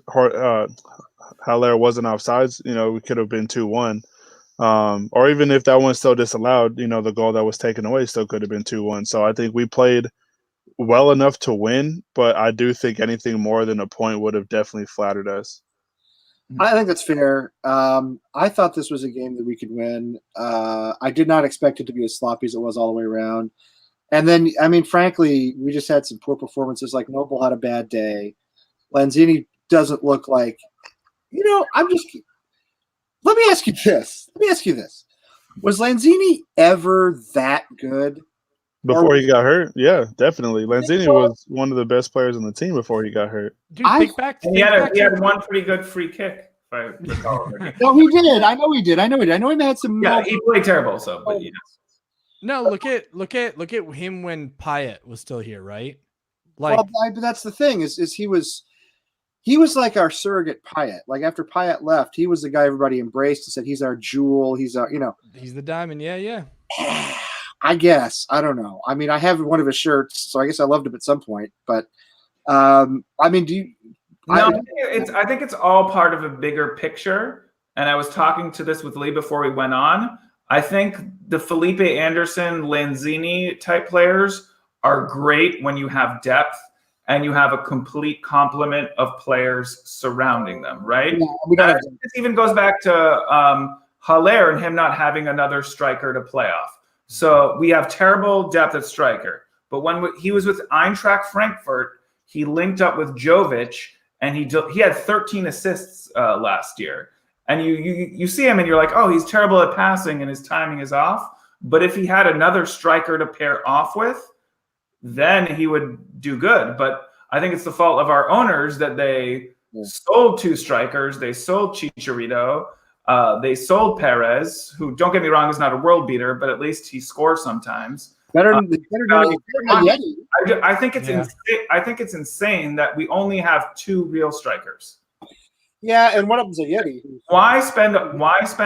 Haller wasn't offsides, we could have been 2-1. Or even if that one's still disallowed, the goal that was taken away still could have been 2-1. So I think we played well enough to win, but I do think anything more than a point would have definitely flattered us. I think that's fair. I thought this was a game that we could win. I did not expect it to be as sloppy as it was all the way around. And then, I mean, frankly, we just had some poor performances. Like Noble had a bad day. Lanzini doesn't look like, let me ask you this. Was Lanzini ever that good? Before he got hurt? Yeah, definitely. Lanzini was one of the best players on the team before he got hurt. Dude, he had one pretty good free kick. If I recall. No, he did. I know he did. I know he had some. Yeah, he played terrible. So, but No, look at him when Payet was still here, right? But that's the thing is he was like our surrogate Payet. Like after Payet left, he was the guy everybody embraced and said he's our jewel. He's our, he's the diamond. Yeah. I guess. I don't know. I mean, I have one of his shirts, so I guess I loved him at some point. But I mean, I think it's all part of a bigger picture. And I was talking to this with Lee before we went on. I think the Felipe Anderson, Lanzini type players are great when you have depth and you have a complete complement of players surrounding them, right? Yeah, this even goes back to Haller and him not having another striker to play off. So we have terrible depth at striker. But when he was with Eintracht Frankfurt, he linked up with Jovic, and he had 13 assists last year. And you see him, and you're like, oh, he's terrible at passing, and his timing is off. But if he had another striker to pair off with, then he would do good. But I think it's the fault of our owners that they sold 2 strikers. They sold Chicharito. They sold Perez, who, don't get me wrong, is not a world beater, but at least he scores sometimes. Better than Yeti. I think it's insane. I think it's insane that we only have 2 real strikers. Yeah, and one of them's a Yeti. Why spend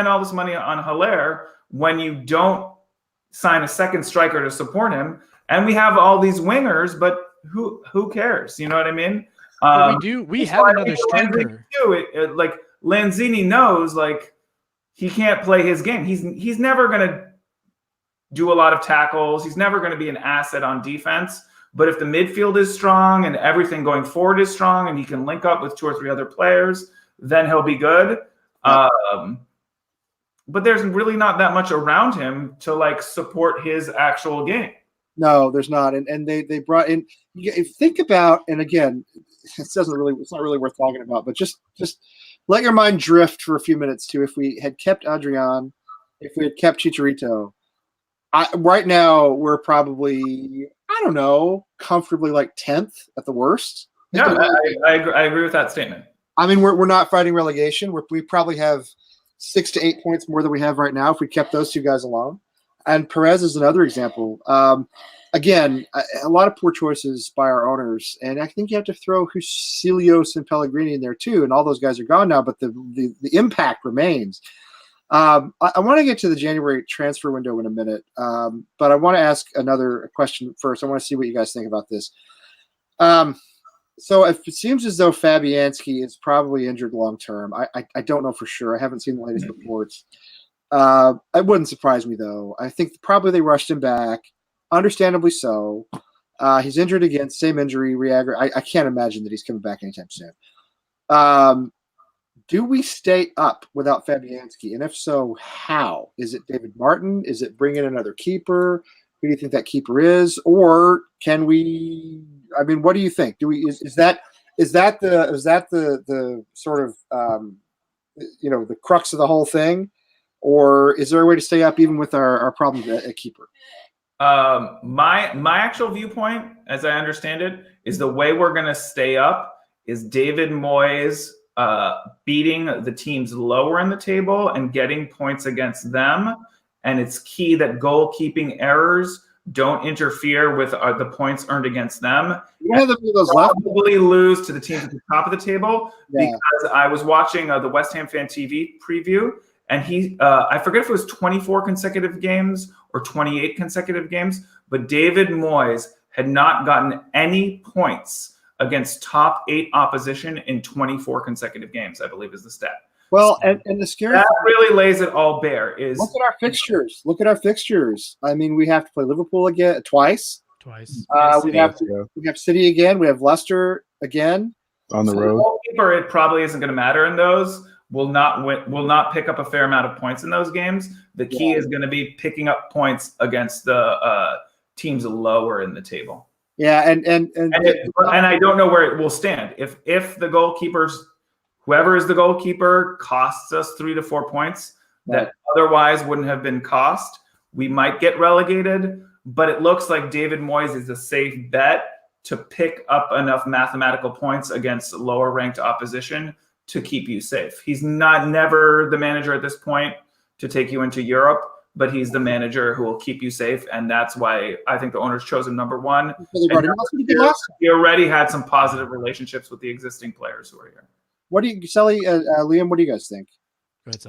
all this money on Haller when you don't sign a second striker to support him? And we have all these wingers, but who cares? You know what I mean? We have another striker. Like Lanzini knows, like he can't play his game. He's never going to do a lot of tackles. He's never going to be an asset on defense. But if the midfield is strong and everything going forward is strong and he can link up with 2 or 3 other players, then he'll be good. But there's really not that much around him to like support his actual game. No, there's not. And they brought in, think about, and again, it's not really worth talking about, but just let your mind drift for a few minutes to if we had kept Adrian, if we had kept Chicharito. Right now, we're probably, I don't know, comfortably like 10th at the worst. Yeah, I agree with that statement. I mean, we're not fighting relegation. We probably have 6 to 8 points more than we have right now if we kept those 2 guys alone. And Perez is another example. Again, a lot of poor choices by our owners, and I think you have to throw Husilios and Pellegrini in there too. And all those guys are gone now, but the impact remains. I want to get to the January transfer window in a minute, but I want to ask another question first. I want to see what you guys think about this. So if it seems as though Fabianski is probably injured long term, I don't know for sure. I haven't seen the latest reports. It wouldn't surprise me though. I think probably they rushed him back, understandably so. He's injured again, same injury, I can't imagine that he's coming back anytime soon. Do we stay up without Fabianski? And if so, how? Is it David Martin? Is it bring in another keeper? Who do you think that keeper is? Or can we? I mean, what do you think? Do we? Is that the sort of the crux of the whole thing, or is there a way to stay up even with our problems at keeper? My actual viewpoint, as I understand it, is the way we're going to stay up is David Moyes beating the teams lower in the table and getting points against them. And it's key that goalkeeping errors don't interfere with the points earned against them. You have those left. Probably lose to the teams at the top of the table because I was watching the West Ham Fan TV preview, and I forget if it was 24 consecutive games or 28 consecutive games, but David Moyes had not gotten any points against top 8 opposition in 24 consecutive games, I believe is the stat. Well, and the scary that really lays it all bare. Is look at our fixtures. I mean, we have to play Liverpool again twice. We have City again. We have Leicester again on the road. Goalkeeper, it probably isn't going to matter in those. Will not pick up a fair amount of points in those games. The key is going to be picking up points against the teams lower in the table. Yeah, and I don't know where it will stand if the goalkeepers. Whoever is the goalkeeper costs us 3 to 4 points that otherwise wouldn't have been cost. We might get relegated, but it looks like David Moyes is a safe bet to pick up enough mathematical points against lower ranked opposition to keep you safe. He's never the manager at this point to take you into Europe, but he's the manager who will keep you safe. And that's why I think the owners chose him number 1. He already had some positive relationships with the existing players who are here. What do you, Sully, Liam? What do you guys think? Go ahead,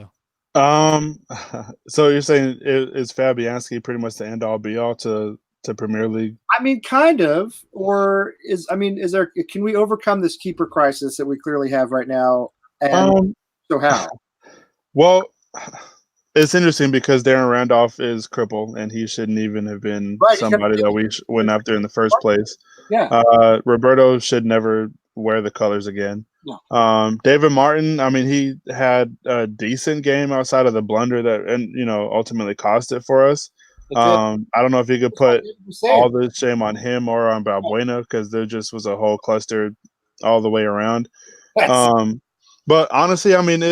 So you're saying is Fabianski pretty much the end all be all to Premier League? I mean, kind of. Or can we overcome this keeper crisis that we clearly have right now? And so how? Well, it's interesting because Darren Randolph is crippled, and he shouldn't even have been somebody that we went after in the first place. Yeah. Roberto should never wear the colors again. No. David Martin, I mean, he had a decent game outside of the blunder that, and ultimately cost it for us. I don't know if you could put all the shame on him or on Balbuena because there just was a whole cluster all the way around. But honestly, I mean,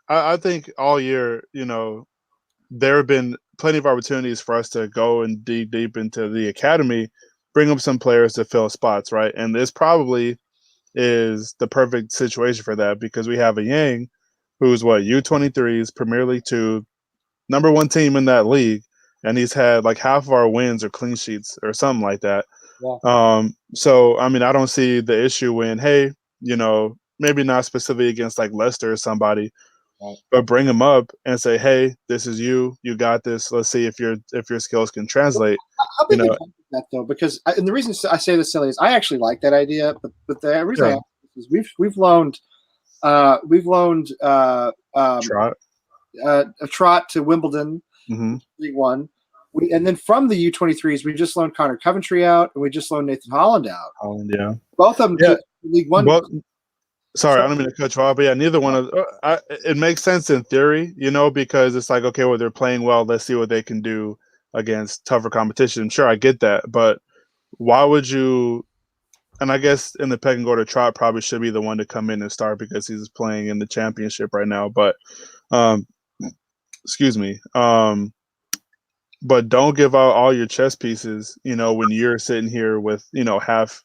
I think all year, there have been plenty of opportunities for us to go and dig deep into the academy, bring up some players to fill spots, right? And this probably is the perfect situation for that because we have a Yang who's U23s, Premier League 2, number 1 team in that league, and he's had like half of our wins or clean sheets or something like that. Yeah. So I mean, I don't see the issue when, hey, maybe not specifically against like Leicester or somebody, right, but bring him up and say, hey, this is you got this. Let's see if your skills can translate. That though, because and the reason I say this, Silly, is I actually like that idea, but the reason I is we've loaned Trot. a trot to Wimbledon, Hmm. League One. And then from the U23s, we just loaned Connor Coventry out, and we just loaned Nathan Holland out. Holland, yeah. Both of them Yeah. to League One. Well, sorry, I don't mean to cut you off, but yeah, neither one of it makes sense in theory, because it's like, okay, well, they're playing well. Let's see what they can do against tougher competition. Sure, I get that, but why would you? And I guess in the pecking order, Trot probably should be the one to come in and start because he's playing in the championship right now. But, excuse me. But don't give out all your chess pieces, when you're sitting here with, half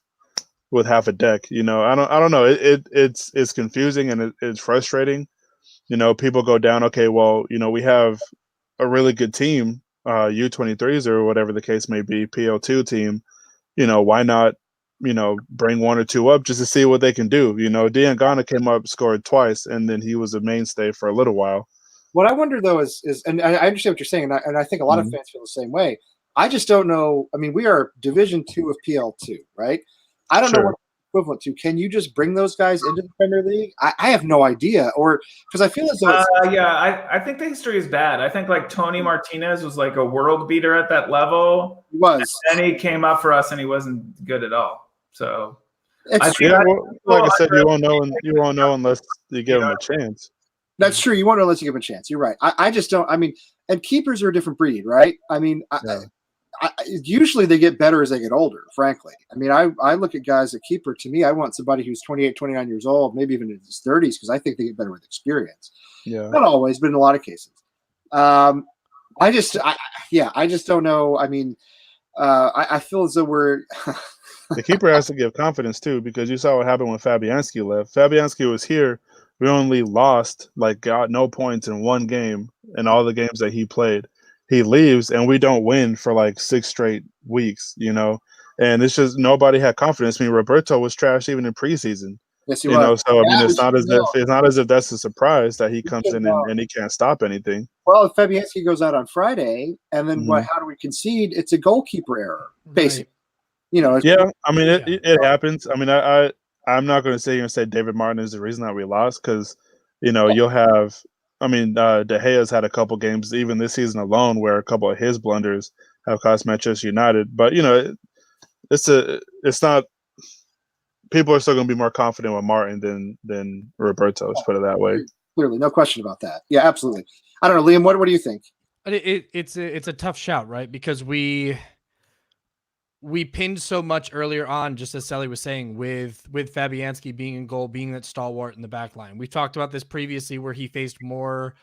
a deck. I don't know. It's confusing and it's frustrating. People go down, okay, well, we have a really good team, U23s or whatever the case may be, PL2 team. Why not, bring one or two up just to see what they can do. Diangana came up, scored twice, and then he was a mainstay for a little while. What I wonder though is, and I understand what you're saying, and I think a lot of fans feel the same way. I just don't know. I mean, we are Division 2 of PL2, right? I don't know what equivalent to. Can you just bring those guys into the Premier League? I have no idea, or because I feel as though I think the history is bad. I think like Tony Martinez was like a world beater at that level. He was. And then he came up for us and he wasn't good at all. So like I said, you won't know unless you give him a chance. That's true. You won't know unless you give him a chance. You're right. I just don't. I mean, and keepers are a different breed, right? I mean, usually they get better as they get older, frankly. I mean, I look at guys at keeper. To me, I want somebody who's 28, 29 years old, maybe even in his 30s, because I think they get better with experience. Yeah. Not always, but in a lot of cases. I just don't know. I mean, I feel as though we're the keeper has to give confidence too, because you saw what happened when Fabianski left. Fabianski was here. We only lost, got no points in one game in all the games that he played. He leaves and we don't win for 6 straight weeks, and it's just nobody had confidence. I mean, Roberto was trash even in preseason. Yes, he was. So I mean, it's not as if that's a surprise that he comes in and he can't stop anything. Well, if Fabianski goes out on Friday, and then how do we concede? It's a goalkeeper error, basically. Right. Yeah, I mean, it happens. I mean, I'm not going to sit here and say David Martin is the reason that we lost because, you'll have. I mean, De Gea's had a couple games even this season alone where a couple of his blunders have cost Manchester United. But it's not. People are still going to be more confident with Martin than Roberto. Let's put it that way. Clearly, no question about that. Yeah, absolutely. I don't know, Liam. What do you think? It's a tough shout, right? Because we pinned so much earlier on, just as Sally was saying, with Fabianski being in goal, being that stalwart in the back line. We talked about this previously where he faced more,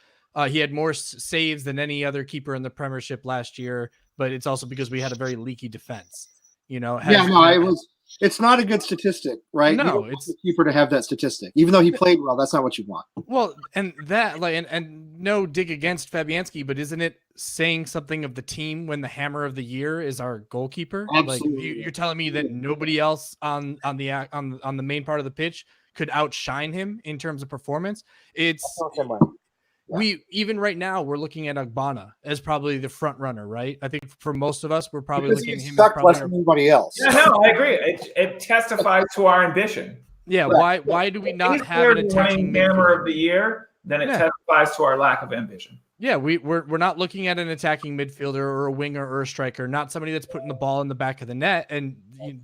he had more saves than any other keeper in the Premiership last year, but it's also because we had a very leaky defense. It's not a good statistic, right? No, it's the keeper to have that statistic. Even though he played well, that's not what you want. Well, and that and no dig against Fabianski, but isn't it saying something of the team when the hammer of the year is our goalkeeper? Absolutely. You're telling me that nobody else on the main part of the pitch could outshine him in terms of performance? We even right now we're looking at Agbana as probably the front runner, right? I think for most of us, we're probably looking at him as less than anybody else. Yeah, no, I agree. It testifies to our ambition. Yeah, why do we not have an attacking hammer of the year? Then it testifies to our lack of ambition. Yeah, we're not looking at an attacking midfielder or a winger or a striker, not somebody that's putting the ball in the back of the net. And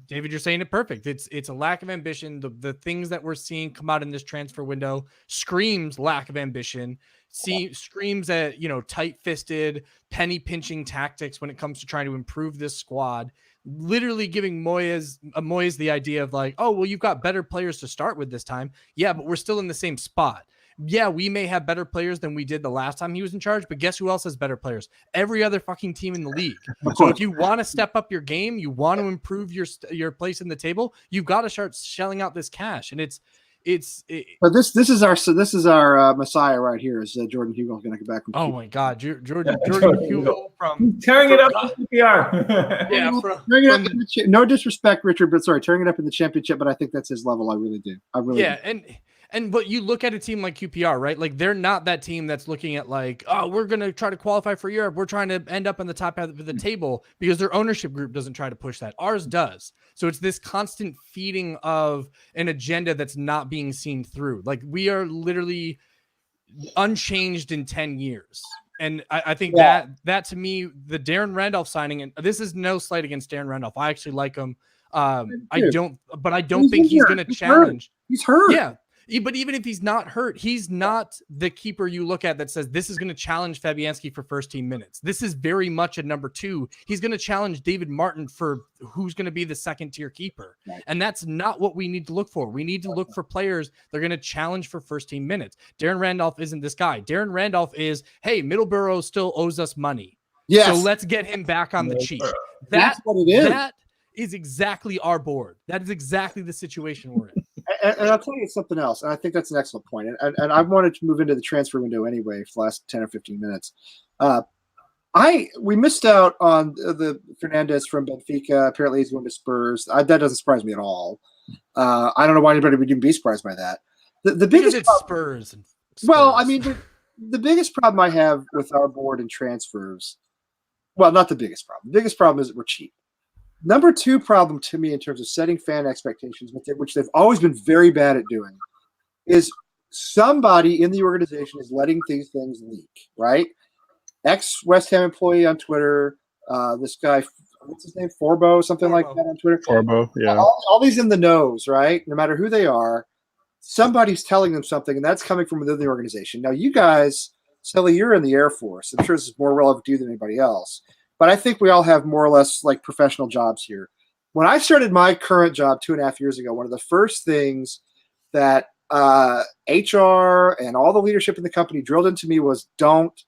David, you're saying it perfect. It's a lack of ambition. The things that we're seeing come out in this transfer window screams lack of ambition. Screams at tight-fisted, penny-pinching tactics when it comes to trying to improve this squad. Literally giving Moyes the idea of you've got better players to start with this time. Yeah, but we're still in the same spot. Yeah, we may have better players than we did the last time he was in charge, but guess who else has better players? Every other fucking team in the league. So if you want to step up your game, you want to improve your place in the table, you've got to start shelling out this cash. And but this is our Messiah right here. Is Jordan Hugo going to get back? Oh my God, Jordan Hugo from tearing it up in PPR. Tearing it up no disrespect, Richard, but tearing it up in the championship. But I think that's his level. I really do. Do. But you look at a team like QPR, right? They're not that team that's looking at we're going to try to qualify for Europe. We're trying to end up on the top half of the table because their ownership group doesn't try to push that. Ours does. So it's this constant feeding of an agenda that's not being seen through. We are literally unchanged in 10 years. And I think that to me, the Darren Randolph signing, and this is no slight against Darren Randolph. I actually like him. I don't think he's going to challenge. He's hurt. Yeah. But even if he's not hurt, he's not the keeper you look at that says this is going to challenge Fabianski for first team minutes. This is very much a number 2. He's going to challenge David Martin for who's going to be the second tier keeper. Right. And that's not what we need to look for. We need to look for players that are going to challenge for first team minutes. Darren Randolph isn't this guy. Darren Randolph is, hey, Middleborough still owes us money. Yes. So let's get him back on the cheap. That's what it is. That is exactly our board. That is exactly the situation we're in. And I'll tell you something else, and I think that's an excellent point. And I wanted to move into the transfer window anyway for the last 10 or 15 minutes. We missed out on the Fernandez from Benfica. Apparently, he's going to Spurs. That doesn't surprise me at all. I don't know why anybody would even be surprised by that. The biggest Spurs. Well, I mean, the biggest problem I have with our board and transfers, well, not the biggest problem. The biggest problem is that we're cheap. Number 2 problem to me in terms of setting fan expectations, which they've always been very bad at doing, is somebody in the organization is letting these things leak, right? Ex-West Ham employee on Twitter, this guy, what's his name, Forbo, something like that on Twitter. Forbo, yeah. All these in the knows, right? No matter who they are, somebody's telling them something, and that's coming from within the organization. Now, you guys, Sully, you're in the Air Force. I'm sure this is more relevant to you than anybody else. But I think we all have more or less like professional jobs here. When I started my current job 2.5 years ago, one of the first things that HR and all the leadership in the company drilled into me was don't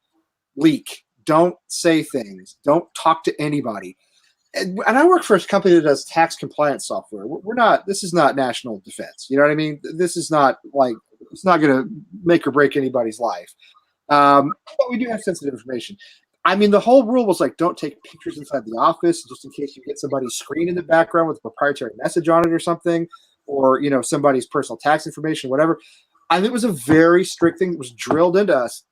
leak, don't say things, don't talk to anybody. And I work for a company that does tax compliance software. This is not national defense. You know what I mean? This is not like, it's not going to make or break anybody's life. But we do have sensitive information. I mean, the whole rule was like, don't take pictures inside the office just in case you get somebody's screen in the background with a proprietary message on it or something, or, somebody's personal tax information, whatever. I think it was a very strict thing that was drilled into us.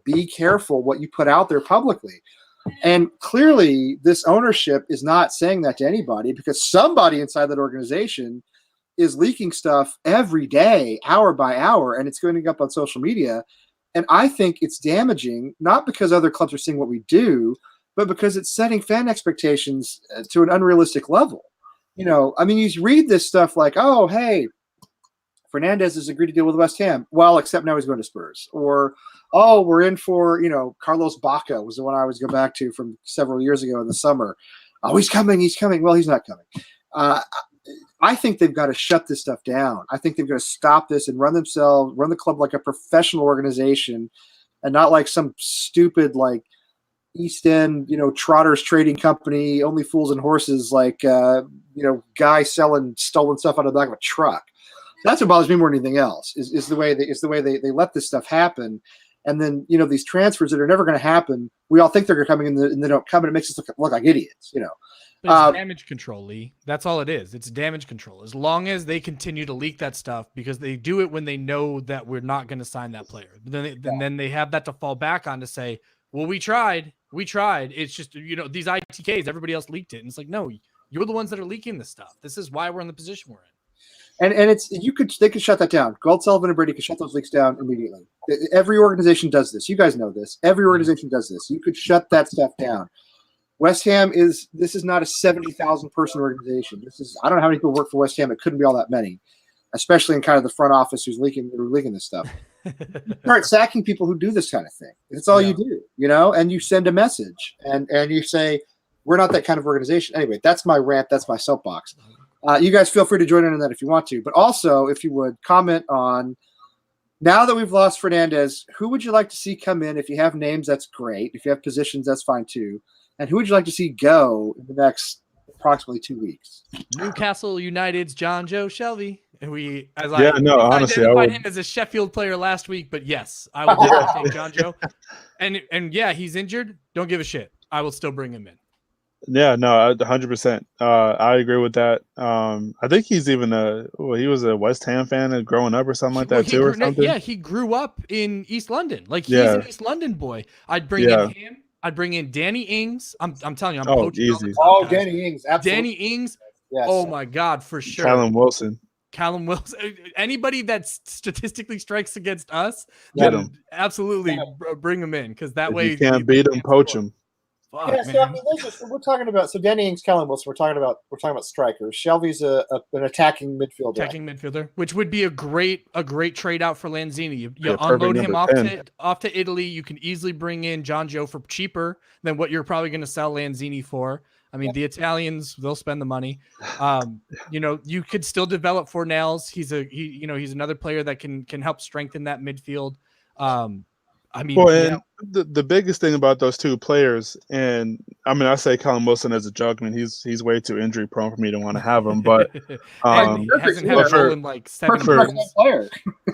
Be careful what you put out there publicly. And clearly this ownership is not saying that to anybody because somebody inside that organization is leaking stuff every day, hour by hour, and it's going up on social media. And I think it's damaging, not because other clubs are seeing what we do, but because it's setting fan expectations to an unrealistic level. I mean, you read this stuff like, oh, hey, Fernandez has agreed to deal with West Ham. Well, except now he's going to Spurs. Or, oh, we're in for, Carlos Baca was the one I always go back to from several years ago in the summer. Oh, he's coming. Well, he's not coming. I think they've got to shut this stuff down. I think they've got to stop this and run the club like a professional organization and not like some stupid, like East End, Trotters trading company, only fools and horses, like, guy selling stolen stuff out of the back of a truck. That's what bothers me more than anything else is the way they let this stuff happen. And then, these transfers that are never going to happen, we all think they're coming and they don't come, and it makes us look like idiots, It's damage control, Lee. That's all it is. It's damage control. As long as they continue to leak that stuff, because they do it when they know that we're not going to sign that player. Then they have that to fall back on to say, well, we tried. It's just, these ITKs, everybody else leaked it. And it's like, no, you're the ones that are leaking this stuff. This is why we're in the position we're in. And they could shut that down. Gold, Sullivan, and Brady could shut those leaks down immediately. Every organization does this. You guys know this. Every organization does this. You could shut that stuff down. West Ham is not a 70,000 person organization. I don't know how many people work for West Ham. It couldn't be all that many, especially in kind of the front office who's leaking this stuff. You start sacking people who do this kind of thing. It's all you do, and you send a message and you say, we're not that kind of organization. Anyway, that's my rant. That's my soapbox. You guys feel free to join in on that if you want to, but also if you would comment on, now that we've lost Fernandez, who would you like to see come in? If you have names, that's great. If you have positions, that's fine too. And who would you like to see go in the next approximately 2 weeks? Newcastle United's John Joe Shelby. And honestly, I identified him as a Sheffield player last week, but yes, I would definitely take John Joe. And yeah, he's injured. Don't give a shit. I will still bring him in. Yeah, no, 100%. I agree with that. I think he's even he was a West Ham fan growing up or something like that too, or something. Yeah, he grew up in East London. Like he's an East London boy. I'd bring in him. I'd bring in Danny Ings. I'm telling you, I'm poaching. Oh, Danny Ings, absolutely. Danny Ings. Yes. Oh my God, for sure. Callum Wilson. Callum Wilson, anybody that statistically strikes against us, Get then 'em. absolutely bring them in because that If way you can't beat them, poach them. Fuck, Yeah, so I man. mean, we're talking about Danny Ings, Kellen Wilson. We're talking about strikers. Shelby's an attacking midfielder. Attacking midfielder, which would be a great trade out for Lanzini. You Yeah, perfect unload him number 10. off to Italy. You can easily bring in John Joe for cheaper than what you're probably going to sell Lanzini for. I mean, the Italians, they'll spend the money. You could still develop Fornells. He's another player that can help strengthen that midfield. The biggest thing about those two players, and I mean, I say Colin Wilson as a joke. I mean, he's way too injury prone for me to want to have him. But and he hasn't had a role in like 7 games.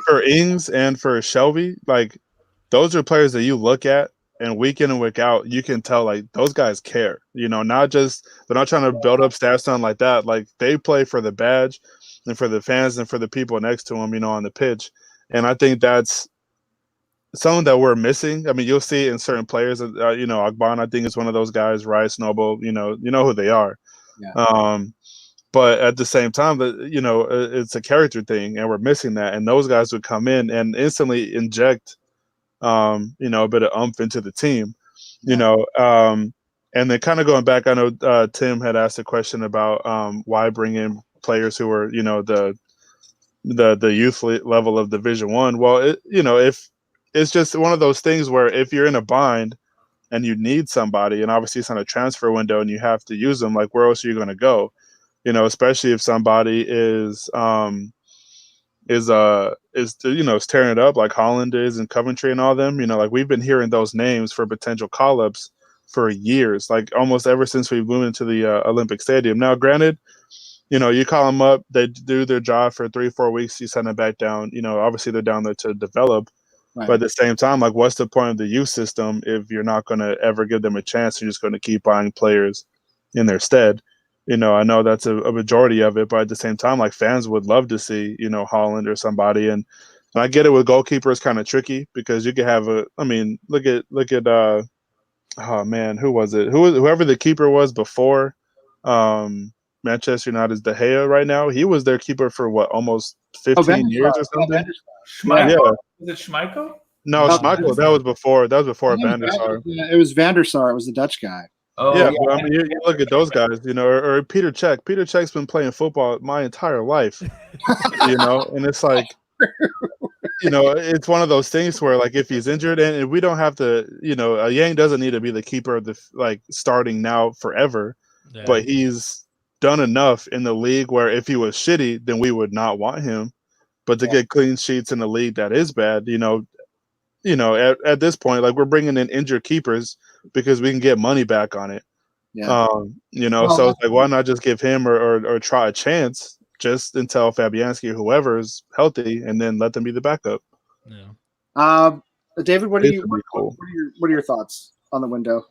For Ings and for Shelby, like those are players that you look at and week in and week out, you can tell like those guys care. Not just they're not trying to build up stats on like that. Like they play for the badge and for the fans and for the people next to them, on the pitch. And I think that's something that we're missing. I mean, you'll see it in certain players. Agbon, I think, is one of those guys. Rice, Noble, you know who they are. Yeah. But at the same time, it's a character thing, and we're missing that. And those guys would come in and instantly inject, a bit of oomph into the team. And then kind of going back, I know Tim had asked a question about why bring in players who are, the youth level of Division I. Well, if it's just one of those things where if you're in a bind and you need somebody, and obviously it's on a transfer window and you have to use them, like where else are you going to go? Especially if somebody is tearing it up like Holland is and Coventry and all them. Like we've been hearing those names for potential call-ups for years, like almost ever since we moved into the Olympic Stadium. Now, granted, you call them up, they do their job for 3-4 weeks, you send them back down. Obviously they're down there to develop. Right. But at the same time, like, what's the point of the youth system if you're not going to ever give them a chance? You're just going to keep buying players in their stead. I know that's a majority of it, but at the same time, like fans would love to see, Holland or somebody. And I get it with goalkeeper is kind of tricky because you could have look at oh man, who was it? Whoever the keeper was before Manchester United's De Gea right now, he was their keeper for almost 15 years or something. Yeah. Was it Schmeichel? No, Schmeichel. That was before Van der Sar. It was Van der Sar. It was the Dutch guy. Oh, yeah. But, I mean, you look at those guys, or Peter Cech. Peter Cech's been playing football my entire life, and it's like, it's one of those things where, like, if he's injured, and we don't have to, Yang doesn't need to be the keeper of the starting now forever, but he's done enough in the league where if he was shitty, then we would not want him. But to get clean sheets in a league that is bad, at this point, like we're bringing in injured keepers because we can get money back on it. Yeah. So it's like, why not just give him or try a chance just until Fabianski or whoever is healthy, and then let them be the backup. Yeah. David, what are your thoughts on the window?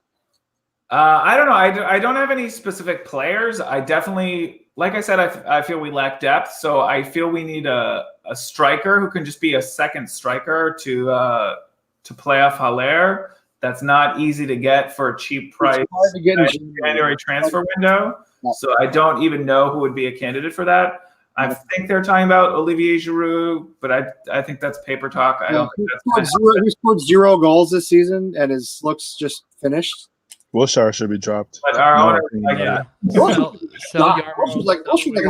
I don't know. I don't have any specific players. I definitely, like I said, I feel we lack depth. So I feel we need a striker who can just be a second striker to play off Haller. That's not easy to get for a cheap price. It's hard to get in January transfer window. So I don't even know who would be a candidate for that. I think they're talking about Olivier Giroud, but I think that's paper talk. I don't think that's he scored 0 goals this season, and his looks just finished. Wilshere should be dropped. But our owner,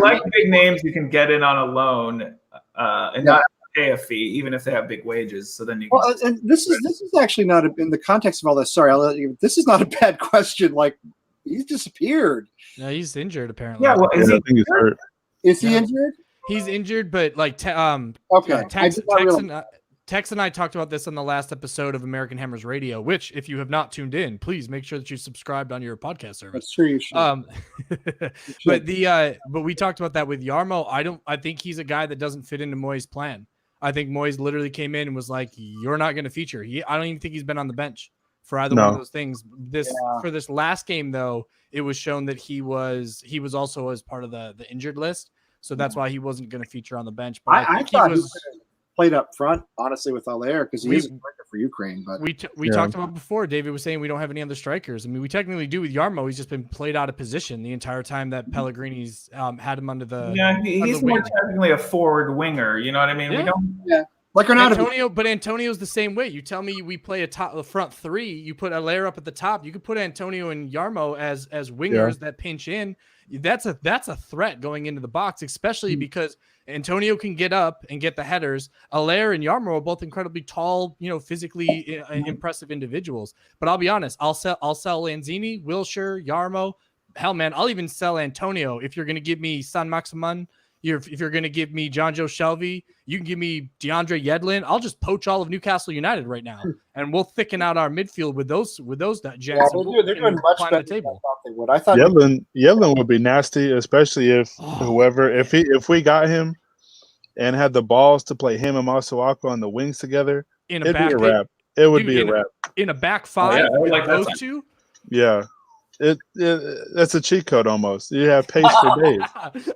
like big names you can get in on a loan and not pay a fee, even if they have big wages. So then you. Well, and this is actually not in the context of all this. Sorry, this is not a bad question. Like he's disappeared. No, he's injured apparently. Yeah, well, I think he's hurt. Is he injured? He's injured, but like okay. Tex and I talked about this on the last episode of American Hammers Radio, which if you have not tuned in, please make sure that you subscribed on your podcast service. That's true. You should. But we talked about that with Yarmo. I think he's a guy that doesn't fit into Moyes' plan. I think Moyes literally came in and was like, "You're not going to feature." I don't even think he's been on the bench for either one of those things. For this last game though, it was shown that he was also as part of the injured list, so that's why he wasn't going to feature on the bench. But I thought he was played up front, honestly, with Haller because he is a great for Ukraine. But we Yeah. talked about before. David was saying we don't have any other strikers. I mean, we technically do with Yarmo. He's just been played out of position the entire time that Pellegrini's had him under the. Yeah, he's more wing. technically a forward winger. You know what I mean? We Yeah. don't. like Renato, Antonio's the same way. You tell me we play a front three. You put a layer up at the top. You could put Antonio and Yarmo as wingers that pinch in. That's a threat going into the box, especially because Antonio can get up and get the headers. Allaire and Yarmo are both incredibly tall, physically impressive individuals. But I'll be honest, I'll sell Lanzini, Wilshere, Yarmo. Hell, man, I'll even sell Antonio if you're going to give me San Maximan. If you're going to give me John Joe Shelby, you can give me DeAndre Yedlin. I'll just poach all of Newcastle United right now, and we'll thicken out our midfield with those gents. yeah, they're doing much climb better the than I table. thought they would. I thought Yedlin would be nasty, especially if if we got him and had the balls to play him and Masuaku on the wings together, In a it'd back be a wrap. It would Dude, be a wrap. in a back five I would with like that those sign. two. Yeah. That's a cheat code almost. You have pace for days.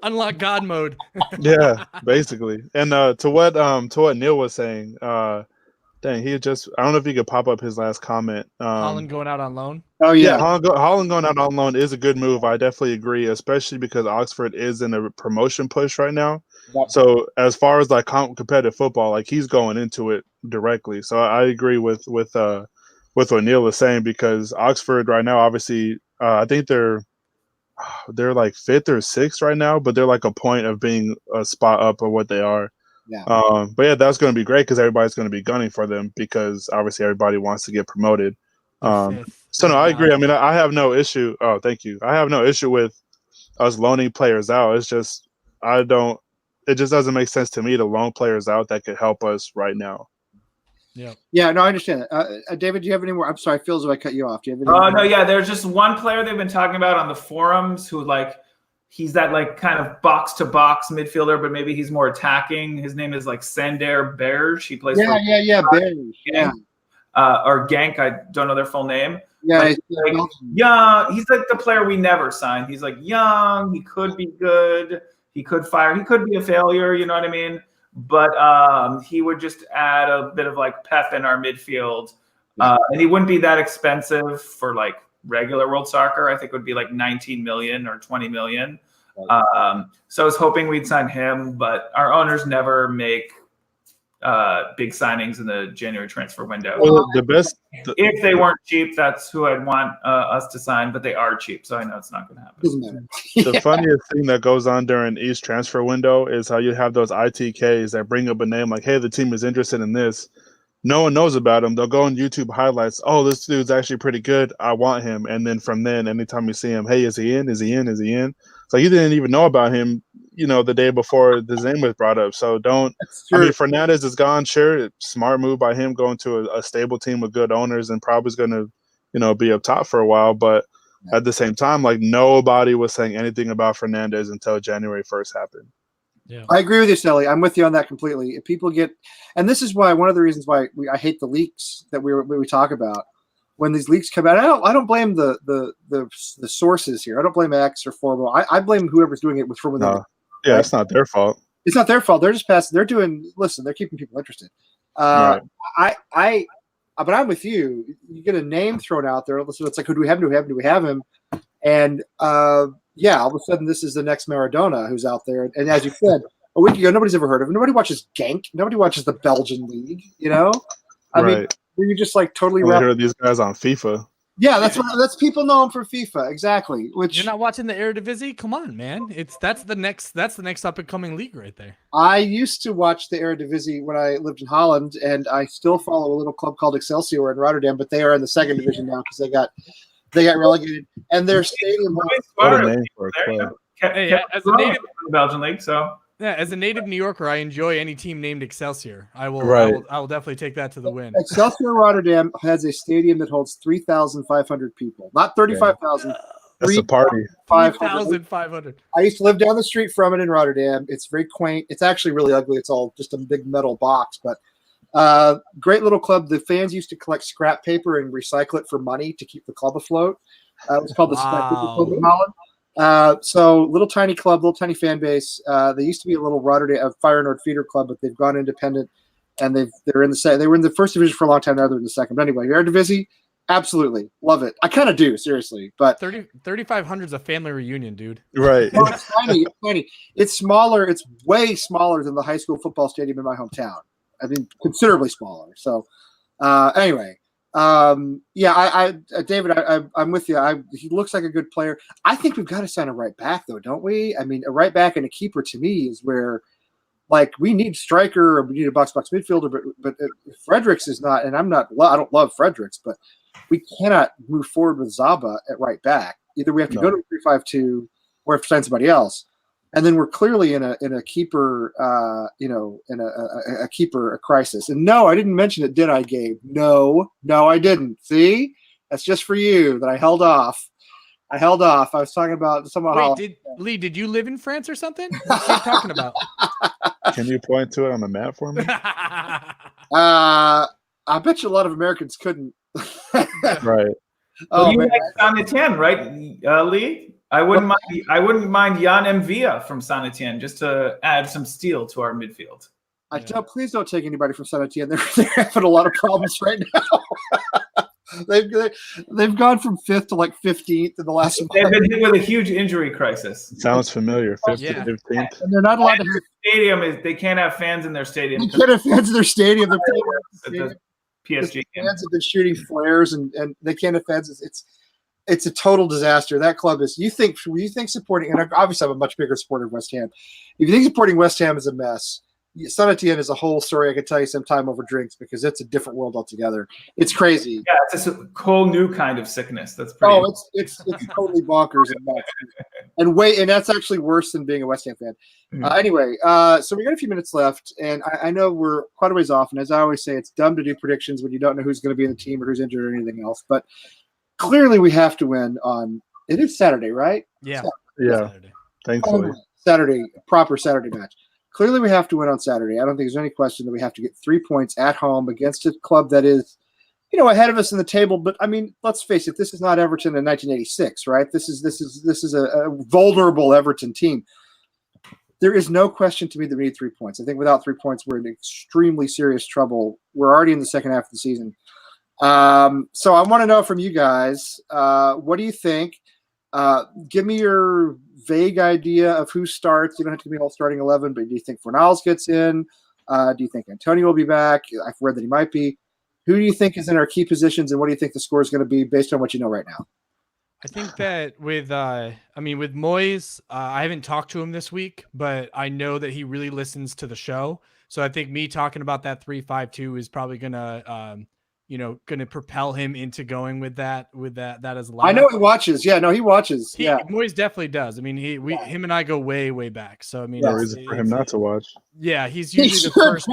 Unlock God mode. Yeah, basically. And to what Neil was saying, dang, he just I don't know if you could pop up his last comment. Holland going out on loan. Oh Yeah, yeah, Holland going out on loan is a good move. I definitely agree, especially because Oxford is in a promotion push right now. Yep. So as far as like competitive football, like he's going into it directly. So I agree with what Neil was saying, because Oxford right now, obviously, I think they're like 5th or 6th right now, but they're like a point of being a spot up of what they are. Yeah. But yeah, that's going to be great because everybody's going to be gunning for them because obviously everybody wants to get promoted. So no, I agree. I mean, I have no issue. Oh, thank you. I have no issue with us loaning players out. It's just it just doesn't make sense to me to loan players out that could help us right now. yeah. No, I understand that. David, do you have any more? I'm sorry, I feel as though I cut you off. Do you have any? Oh no, yeah. There's just one player they've been talking about on the forums who he's that like kind of box to box midfielder, but maybe he's more attacking. His name is like Sander Berge. He plays for Barry. Yeah, or Genk. I don't know their full name. yeah. Like, young. He's like the player we never signed. He's like young. He could be good. He could fire. He could be a failure. You know what I mean? But he would just add a bit of like pep in our midfield, and he wouldn't be that expensive for like regular World Soccer. I think it would be like 19 million or 20 million. So I was hoping we'd sign him, but our owners never make big signings in the January transfer window. Well, If they weren't cheap, that's who I'd want us to sign, but they are cheap, so I know it's not going to happen. Doesn't matter. the funniest thing that goes on during each transfer window is how you have those ITKs that bring up a name like, hey, the team is interested in this. No one knows about him. They'll go on YouTube highlights. Oh, this dude's actually pretty good. I want him. And then from then, anytime you see him, hey, is he in? Is he in? Is he in? So you didn't even know about him, the day before his name was brought up. So I mean, Fernandez is gone. Sure, smart move by him going to a stable team with good owners and probably is going to, be up top for a while. But at the same time, like nobody was saying anything about Fernandez until January 1st happened. Yeah, I agree with you, Sally. I'm with you on that completely. If people and this is why one of the reasons why I hate the leaks that we talk about. When these leaks come out, I don't blame the sources here. I don't blame X or Formo. I blame whoever's doing it from within. Yeah, it's not their fault. It's not their fault. They're just passing. They're doing. Listen, they're keeping people interested. Right. But I'm with you. You get a name thrown out there. So it's like, who do we have? Do we have him? And yeah, all of a sudden, this is the next Maradona who's out there. And as you said a week ago, nobody's ever heard of him. Nobody watches Genk. Nobody watches the Belgian league. I mean, were you just like totally? I heard these guys on FIFA. Yeah, that's people know him from FIFA, exactly. Which you're not watching the Eredivisie? Come on, man! That's the next up and coming league right there. I used to watch the Eredivisie when I lived in Holland, and I still follow a little club called Excelsior in Rotterdam, but they are in the second division now because they got relegated, and their stadium. What a name for a club! Hey, as a native in the Belgian league, so. Yeah, as a native New Yorker, I enjoy any team named Excelsior. I will definitely take that to the win. Excelsior Rotterdam has a stadium that holds 3,500 people, not 35,000. That's a party. 3,500. I used to live down the street from it in Rotterdam. It's very quaint. It's actually really ugly. It's all just a big metal box, but great little club. The fans used to collect scrap paper and recycle it for money to keep the club afloat. It was called the Scrap Paper Club in Holland. So little tiny club, little tiny fan base. They used to be a little Rotterdam Feyenoord feeder club, but they've gone independent. and they were in the first division for a long time. Now they're in the second. But anyway, Eredivisie, absolutely love it. I kind of do, seriously. But 3,500 is a family reunion, dude. Right. no, it's tiny. It's tiny. It's smaller. It's way smaller than the high school football stadium in my hometown. I mean, considerably smaller. So, anyway, David, I'm with you. He looks like a good player. I think we've got to sign a right back, though, don't we? I mean, a right back and a keeper to me is where, like, we need striker or we need a box midfielder, but Fredericks is not, and I don't love Fredericks, but we cannot move forward with Zaba at right back. Either we have to go to 3-5-2 or have to find somebody else. And then we're clearly in a keeper, a keeper crisis. And no, I didn't mention it, did I, Gabe? No, I didn't. See, that's just for you that I held off. I was talking about somehow. Wait, did you live in France or something? What are you talking about? Can you point to it on the map for me? I bet you a lot of Americans couldn't. Right. Oh, you like Saint Etienne, right, Lee? I wouldn't mind Jan Mvia from Saint Etienne just to add some steel to our midfield. Please don't take anybody from Saint Etienne. They're having a lot of problems right now. They've gone from 5th to like 15th in the last month. They've been hit with a huge injury crisis. Sounds familiar. 5th to 15th. And they're not allowed to have stadium. They can't have fans in their stadium. They can't have fans in their stadium. They're playing at the PSG game. Fans have been shooting flares and they can't have fans. It's a total disaster. That club is. You think supporting, and obviously I'm a much bigger supporter of West Ham. If you think supporting West Ham is a mess, Saint Etienne is a whole story I could tell you sometime over drinks because it's a different world altogether. It's crazy. Yeah, it's a whole new kind of sickness. That's pretty. Oh, it's totally bonkers and nuts. And that's actually worse than being a West Ham fan. Mm-hmm. Anyway, so we got a few minutes left, and I know we're quite a ways off. And as I always say, it's dumb to do predictions when you don't know who's going to be in the team or who's injured or anything else. But clearly, we have to win on. It is Saturday, right? Yeah. Yeah. Saturday. Thankfully. Saturday, proper Saturday match. Clearly, we have to win on Saturday. I don't think there's any question that we have to get 3 points at home against a club that is, ahead of us in the table. But I mean, let's face it, this is not Everton in 1986, right? This is a vulnerable Everton team. There is no question to me that we need 3 points. I think without 3 points, we're in extremely serious trouble. We're already in the second half of the season. So I want to know from you guys, what do you think? Give me your vague idea of who starts. You don't have to be all starting 11, but do you think Fornals gets in? Do you think Antonio will be back? I've read that he might be. Who do you think is in our key positions, and what do you think the score is going to be based on what you know right now? I think that with Moyes, I haven't talked to him this week, but I know that he really listens to the show. So I think me talking about that 3-5-2 is probably gonna propel him into going with that as a lineup. I know he watches. Yeah, no, he watches. Moyes definitely does. I mean, him and I go way, way back. So I mean, no reason for him not to watch. Yeah, he's usually the first.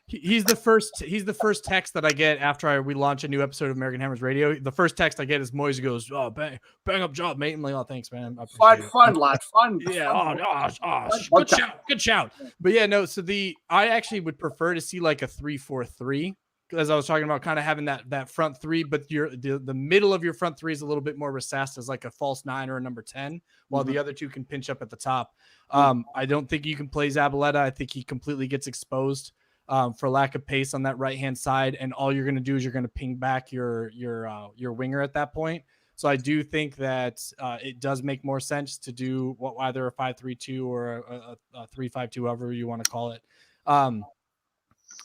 He's the first text that I get after we launch a new episode of American Hammers Radio. The first text I get is Moyes goes, "Oh, bang up job, mate." I'm like, "Oh, thanks, man. Fun, lad, fun." Yeah. Good shout. But yeah, no. So I actually would prefer to see like a 3-4-3. As I was talking about, kind of having that front three, but the middle of your front three is a little bit more recessed as like a false 9 or a number 10, while the other two can pinch up at the top. I don't think you can play Zabaleta. I think he completely gets exposed for lack of pace on that right-hand side, and all you're going to do is you're going to ping back your winger at that point. So I do think that it does make more sense to do either a 5-3-2 or a 3-5-2, however you want to call it.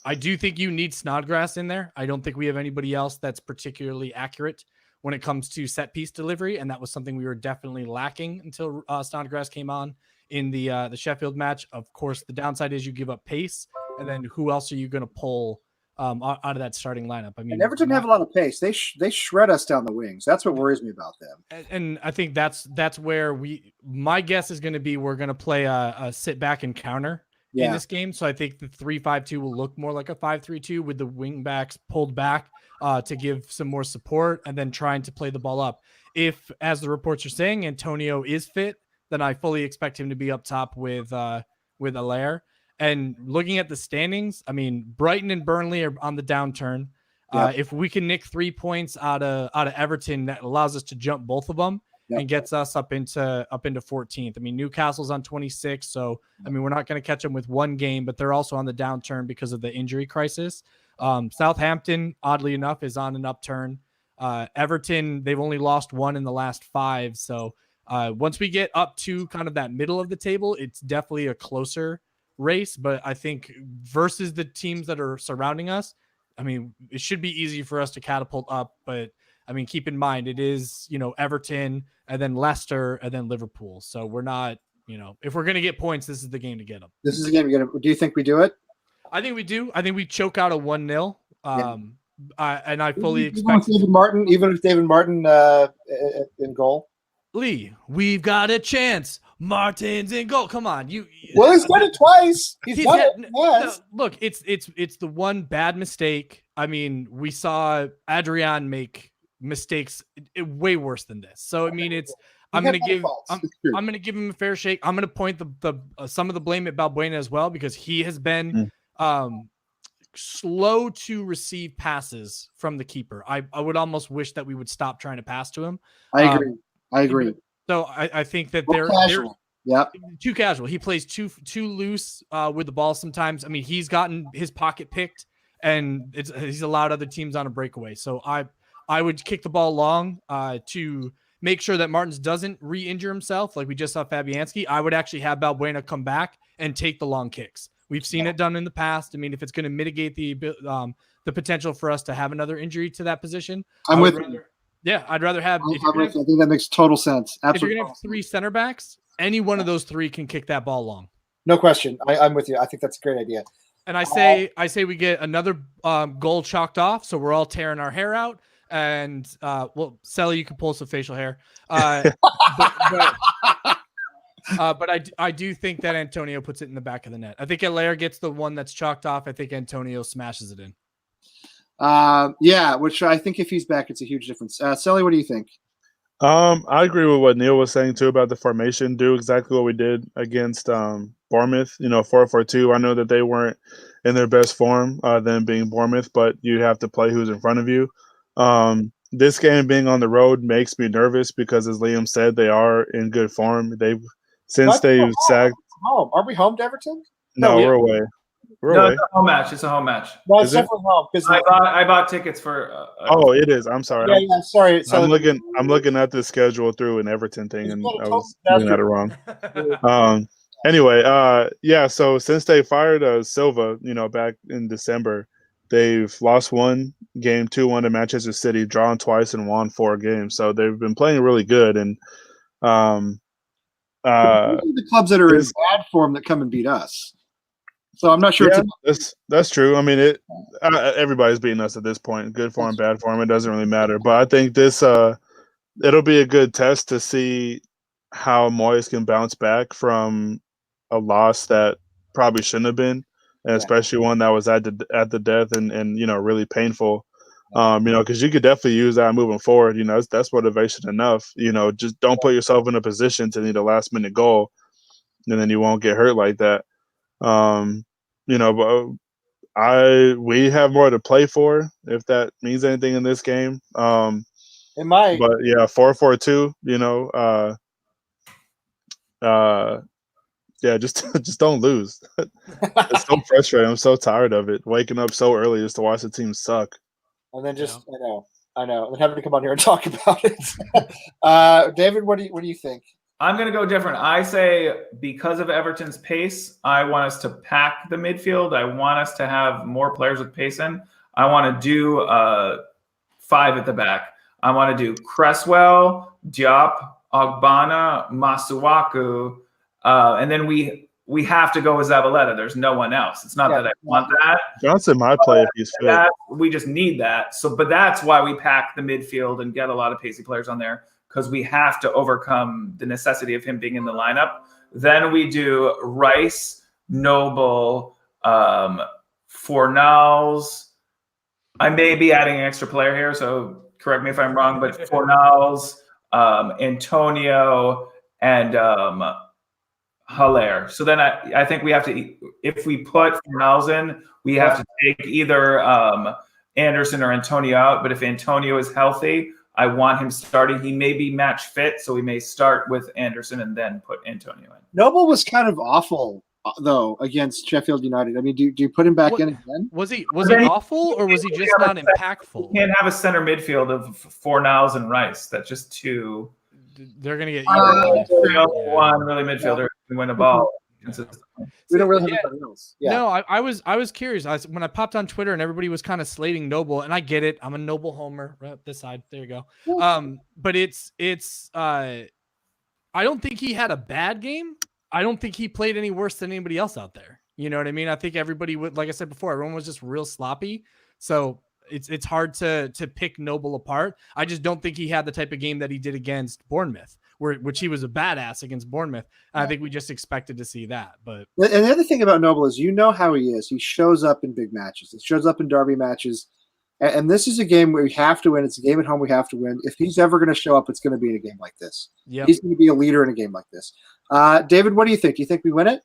I do think you need Snodgrass in there. I don't think we have anybody else that's particularly accurate when it comes to set piece delivery, and that was something we were definitely lacking until Snodgrass came on in the Sheffield match. Of course, the downside is you give up pace, and then who else are you going to pull out of that starting lineup? I mean, and Everton have a lot of pace. They shred us down the wings. That's what worries me about them. And I think that's where my guess is going to be we're going to play a sit back and counter in this game. So I think the 3-5-2 will look more like a 5-3-2 with the wing backs pulled back to give some more support and then trying to play the ball up. If, as the reports are saying, Antonio is fit, then I fully expect him to be up top with Allaire. And looking at the standings, I mean, Brighton and Burnley are on the downturn. If we can nick 3 points out of Everton, that allows us to jump both of them. Yep. and gets us up into 14th. I mean, Newcastle's on 26, so I mean, we're not going to catch them with one game, but they're also on the downturn because of the injury crisis. Southampton, oddly enough, is on an upturn. Everton, they've only lost one in the last 5, so once we get up to kind of that middle of the table, it's definitely a closer race. But I think versus the teams that are surrounding us, I mean, it should be easy for us to catapult up. But I mean, keep in mind, it is, Everton and then Leicester and then Liverpool. So we're not, if we're going to get points, this is the game to get them. This is the game. Do you think we do it? I think we do. I think we choke out a 1-0. And I fully Even expect with David Martin in goal. Lee, we've got a chance. Martin's in goal. Come on, Well, he's done it twice. He's done it. Yes. No, look, it's the one bad mistake. I mean, we saw Adrian make mistakes way worse than this. So I mean, I'm gonna give him a fair shake. I'm gonna point the some of the blame at Balbuena as well, because he has been slow to receive passes from the keeper. I would almost wish that we would stop trying to pass to him. I agree. So I think that They're too casual. He plays too loose with the ball sometimes. I mean, he's gotten his pocket picked, and he's allowed other teams on a breakaway. So I would kick the ball long to make sure that Martins doesn't re-injure himself like we just saw Fabianski. I would actually have Balbuena come back and take the long kicks. We've seen it done in the past. I mean, if it's going to mitigate the potential for us to have another injury to that position, I'm with you. Yeah, I'd rather have. I think that makes total sense. Absolutely. If you're going to have 3 center backs, any one of those 3 can kick that ball long. No question. I'm with you. I think that's a great idea. And I say we get another goal chalked off, so we're all tearing our hair out. And Sally, you can pull some facial hair. But I do think that Antonio puts it in the back of the net. I think Allaire gets the one that's chalked off. I think Antonio smashes it in. Which I think if he's back, it's a huge difference. Sally, what do you think? I agree with what Neil was saying too about the formation. Do exactly what we did against Bournemouth. 4-4-2. I know that they weren't in their best form, them being Bournemouth, but you have to play who's in front of you. This game being on the road makes me nervous because, as Liam said, they are in good form. They've sacked. Home. Are we home to Everton? No, we're away. It's a home match. It's a home match. No, it's definitely home. I bought tickets for. It is. I'm sorry. Yeah, sorry. I'm looking at the schedule through an Everton thing, and I was looking at it wrong. Anyway, So since they fired Silva, back in December, they've lost 1 game, 2-1 to Manchester City, drawn twice, and won 4 games. So they've been playing really good. And the clubs that are in bad form that come and beat us. So I'm not sure. Yeah, that's true. I mean, everybody's beating us at this point. Good form, bad form, it doesn't really matter. But I think this it'll be a good test to see how Moyes can bounce back from a loss that probably shouldn't have been, and especially one that was at the death and really painful. Because you could definitely use that moving forward. That's motivation enough. Just don't put yourself in a position to need a last minute goal, and then you won't get hurt like that. But we have more to play for, if that means anything in this game. It might. But 4-4-2. Just don't lose. It's so frustrating. I'm so tired of it. Waking up so early just to watch the team suck. And then I know, and having to come on here and talk about it. David, what do you think? I'm going to go different. I say because of Everton's pace, I want us to pack the midfield. I want us to have more players with pace in. I want to do 5 at the back. I want to do Cresswell, Diop, Ogbonna, Masuaku, and then we have to go with Zabaleta. There's no one else. It's not that I want that. Johnson might play if he's fit. We just need that. But that's why we pack the midfield and get a lot of pacey players on there, because we have to overcome the necessity of him being in the lineup. Then we do Rice, Noble, Fornals. I may be adding an extra player here, so correct me if I'm wrong, but Fornals, Antonio, and Haller. So then I think we have to, if we put Fornals in, we have to take either Anderson or Antonio out. But if Antonio is healthy, I want him starting. He may be match fit, so we may start with Anderson and then put Antonio in. Noble was kind of awful though against Sheffield United. I mean, do you put him back What- in again? Was he awful or was he just not impactful? You can't have a center midfield of Fornals and Rice. That's just too. They're gonna get The only one really midfielder who can win a ball consistently. We don't really have Yeah. anybody else. Yeah. No, I was curious. When I popped on Twitter and everybody was kind of slating Noble, and I get it. I'm a Noble homer. Right up this side. There you go. But it's I don't think he had a bad game. I don't think he played any worse than anybody else out there. You know what I mean? I think everybody would, like I said before, everyone was just real sloppy. So it's hard to pick Noble apart. I just don't think he had the type of game that he did against Bournemouth, which he was a badass against Bournemouth. I think we just expected to see that. But And the other thing about Noble is how he is. He shows up in big matches. He shows up in derby matches. And this is a game where we have to win. It's a game at home we have to win. If he's ever going to show up, it's going to be in a game like this. yeah, He's going to be a leader in a game like this. David, what do you think? Do you think we win it?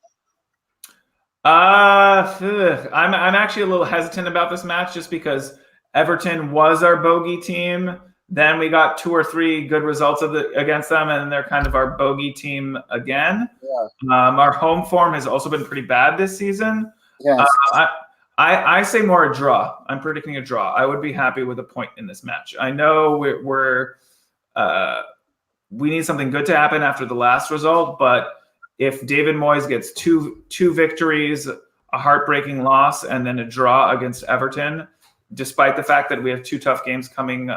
I'm actually a little hesitant about this match just because Everton was our bogey team. Then we got 2 or 3 good results against them, and they're kind of our bogey team again. Yeah. Our home form has also been pretty bad this season. Yes. I say more a draw. I'm predicting a draw. I would be happy with a point in this match. I know we need something good to happen after the last result, but if David Moyes gets two victories, a heartbreaking loss, and then a draw against Everton, despite the fact that we have 2 tough games coming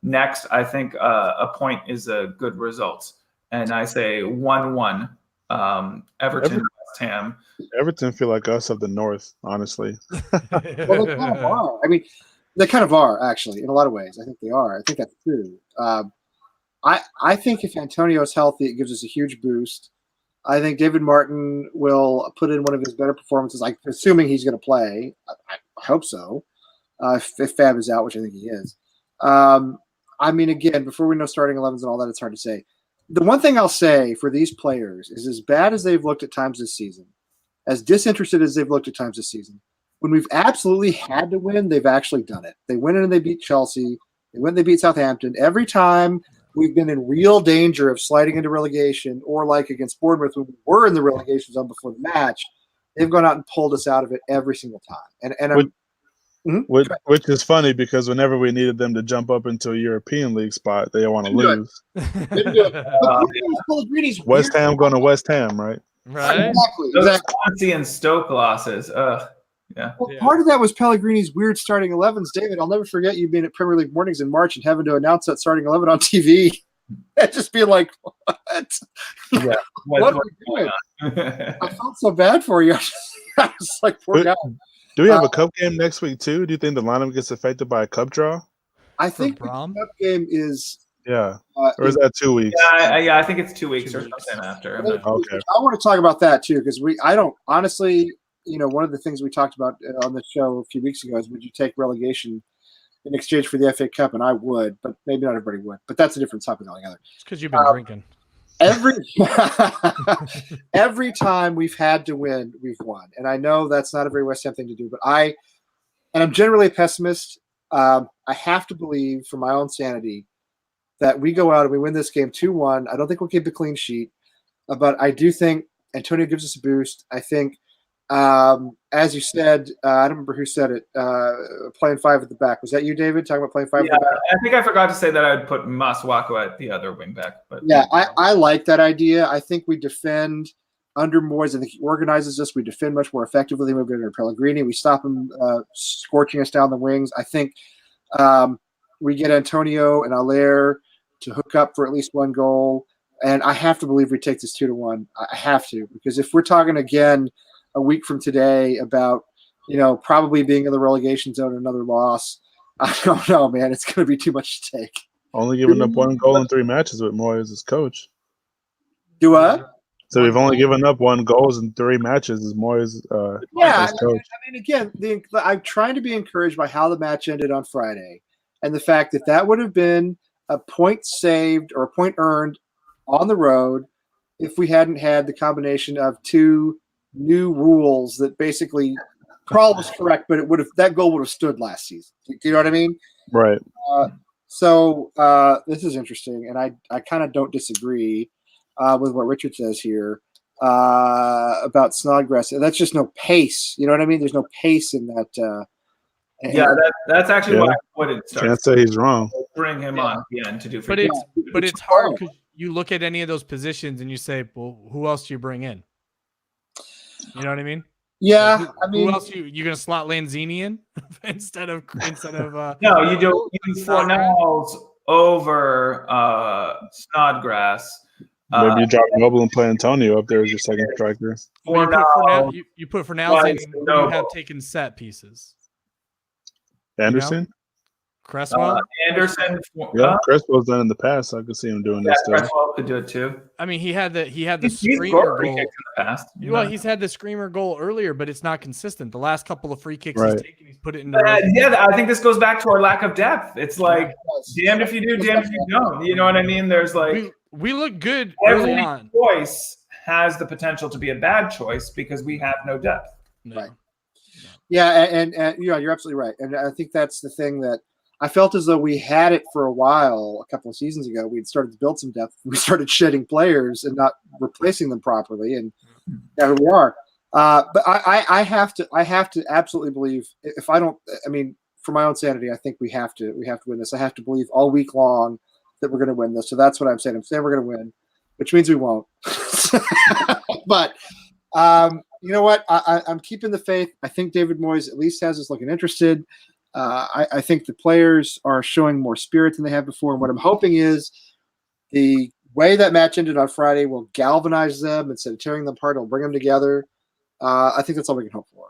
next, I think a point is a good result. And I say 1-1, Everton, West Ham. Everton feel like us of the North, honestly. Well, they kind of are. I mean, they kind of are, actually, in a lot of ways. I think they are. I think that's true. I think if Antonio is healthy, it gives us a huge boost. I think David Martin will put in one of his better performances, assuming he's going to play. I hope so. If Fab is out, which I think he is. I mean, again, before we know starting 11s and all that, it's hard to say. The one thing I'll say for these players is, as bad as they've looked at times this season, as disinterested as they've looked at times this season, when we've absolutely had to win, they've actually done it. They went in and they beat Chelsea. They went and they beat Southampton. Every time we've been in real danger of sliding into relegation, or like against Bournemouth when we were in the relegation zone before the match, they've gone out and pulled us out of it every single time. Which is funny because whenever we needed them to jump up into a European League spot, they want to lose. West Ham going to West Ham, right? Right? Those Swansea and Stoke losses. Yeah. Well, part of that was Pellegrini's weird starting 11s. David, I'll never forget you being at Premier League mornings in March and having to announce that starting 11 on TV. And just being like, what? Yeah. What are we doing? I felt so bad for you. I was like, poor guy. Do we have a cup game next week too? Do you think the lineup gets affected by a cup draw? I think the cup game is. Yeah. Or is that 2 weeks? Yeah, I think it's 2 weeks or something after. Okay. I want to talk about that too, because I don't honestly, one of the things we talked about on the show a few weeks ago is, would you take relegation in exchange for the FA Cup? And I would, but maybe not everybody would. But that's a different topic altogether. It's because you've been drinking. Every time we've had to win, we've won. And I know that's not a very West Ham thing to do, but I'm generally a pessimist. I have to believe, for my own sanity, that we go out and we win this game 2-1. I don't think we'll keep a clean sheet, but I do think Antonio gives us a boost. I think, as you said, I don't remember who said it, playing 5 at the back. Was that you, David, talking about playing 5 at the back? I think I forgot to say that I would put Masuaku at the other wing back. But yeah, I like that idea. I think we defend under Moyes. I think he organizes us. We defend much more effectively than we've been under Pellegrini. We stop him scorching us down the wings. I think we get Antonio and Allaire to hook up for at least one goal. And I have to believe we take this 2-1. I have to, because if we're talking again a week from today about, probably being in the relegation zone, another loss, I don't know, man. It's going to be too much to take. Only giving up 1 goal in 3 matches with Moyes as coach. Do what? So we've only given up 1 goal in 3 matches as Moyes as coach. I mean, again, I'm trying to be encouraged by how the match ended on Friday, and the fact that would have been a point saved or a point earned on the road if we hadn't had the combination of 2 new rules that basically Crawl was correct, but that goal would have stood last season. Do you know what I mean? Right. So this is interesting, and I kind of don't disagree with what Richard says here about Snodgrass. That's just no pace. You know what I mean? There's no pace in that. That's actually why I wouldn't start. Can't say he's wrong. Bring him on again to do. But it's hard because you look at any of those positions and you say, well, who else do you bring in? You know what I mean? Yeah, like, I mean, who else you gonna slot Lanzini in instead of no, you do Fornells over Snodgrass. Maybe you drop Noble and play Antonio up there as your second striker. You put Fornells in. You have taken set pieces. Anderson? You know? Cresswell? Anderson. Yeah, Cresswell's done in the past. So I could see him doing this stuff. Cresswell could do it too. I mean, he had the He's screamer free goal. kicks in the past. Well, he's had the screamer goal earlier, but it's not consistent. The last couple of free kicks Right. he's taken, he's put it in the yeah, I think this goes back to our lack of depth. It's like damned if you do, damned if you don't. You know what I mean? There's like we look good every early on. choice has the potential to be a bad choice because we have no depth. No. Right. Yeah, and you're absolutely right. And I think that's the thing that I felt as though we had it for a while. A couple of seasons ago, we'd started to build some depth. We started shedding players and not replacing them properly, and here we are. But I have to absolutely believe. If I don't, I mean, for my own sanity, I think we have to win this. I have to believe all week long that we're going to win this. So that's what I'm saying. I'm saying we're going to win, which means we won't. But you know what? I'm keeping the faith. I think David Moyes at least has us looking interested. I think the players are showing more spirit than they have before. And what I'm hoping is the way that match ended on Friday will galvanize them instead of tearing them apart. It'll bring them together. I think that's all we can hope for.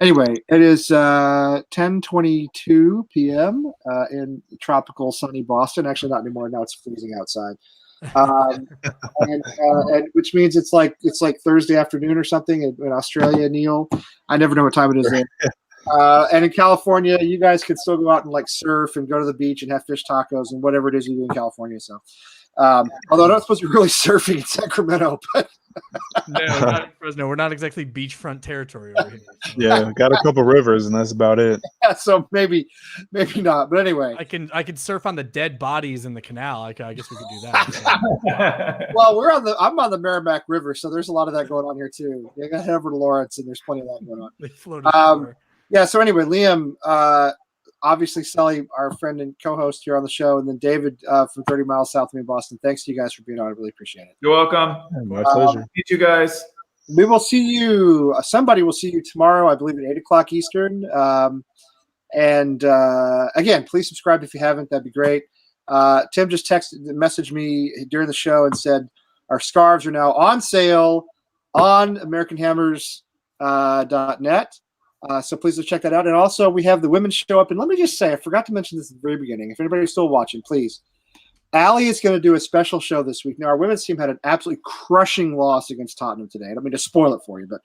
Anyway, it is 10:22 p.m. In tropical sunny Boston. Actually, not anymore. Now it's freezing outside. And which means it's like Thursday afternoon or something in Australia, Neil. I never know what time it is there. And in California, you guys can still go out and like surf and go to the beach and have fish tacos and whatever it is you do in California. So, although I'm not supposed to be really surfing in Sacramento, but no, not in Fresno. We're not exactly beachfront territory over here. So. Yeah, got a couple rivers, and that's about it. yeah, so maybe not. But anyway, I can surf on the dead bodies in the canal. I guess we could do that. So. well, I'm on the Merrimack River, so there's a lot of that going on here too. You got to head over to Lawrence, and there's plenty of that going on. They floated. Yeah. So anyway, Liam, obviously Sully, our friend and co-host here on the show, and then David from 30 miles south of me in Boston. Thanks to you guys for being on. I really appreciate it. You're welcome. My pleasure. Meet you guys. We will see you. Somebody will see you tomorrow, I believe, at 8:00 Eastern. And again, please subscribe if you haven't. That'd be great. Tim just messaged me during the show and said our scarves are now on sale on AmericanHammers.net. So please check that out. And also, we have the women's show up. And let me just say, I forgot to mention this at the very beginning. If anybody's still watching, please. Allie is going to do a special show this week. Now, our women's team had an absolutely crushing loss against Tottenham today. I don't mean to spoil it for you, but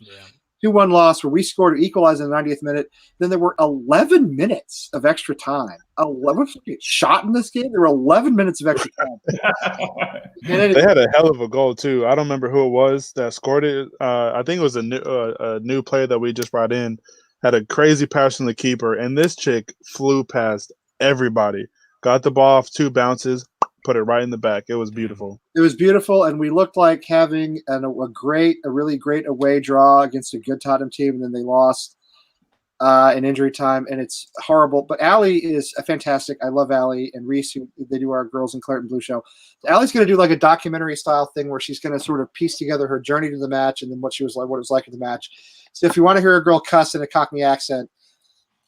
2-1 loss where we scored an equalizer in the 90th minute. Then there were 11 minutes of extra time. 11 shot in this game. There were 11 minutes of extra time. They had a hell of a goal too. I don't remember who it was that scored it. I think it was a new player that we just brought in. Had a crazy pass from the keeper, and this chick flew past everybody. Got the ball off 2 bounces, put it right in the back. It was beautiful. It was beautiful, and we looked like having a really great away draw against a good Tottenham team, and then they lost in injury time, and it's horrible. But Allie is fantastic. I love Allie and Reese, who they do our Girls in Claret and Blue show. Allie's going to do like a documentary style thing where she's going to sort of piece together her journey to the match and then what it was like at the match. So if you want to hear a girl cuss in a Cockney accent,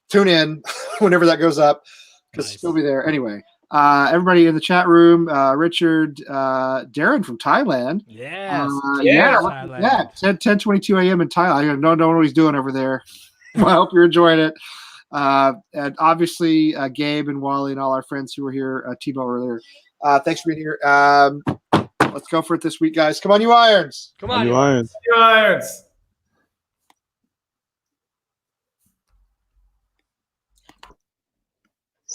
tune in whenever that goes up because she'll be there. Anyway, everybody in the chat room, Richard, Darren from Thailand. Yes. Thailand. Yeah, 10:22 a.m. in Thailand. I don't know what he's doing over there. Well, I hope you're enjoying it. And obviously, Gabe and Wally and all our friends who were here, Tebow earlier. Thanks for being here. Let's go for it this week, guys. Come on, you Irons. Come on, You Irons. You Irons.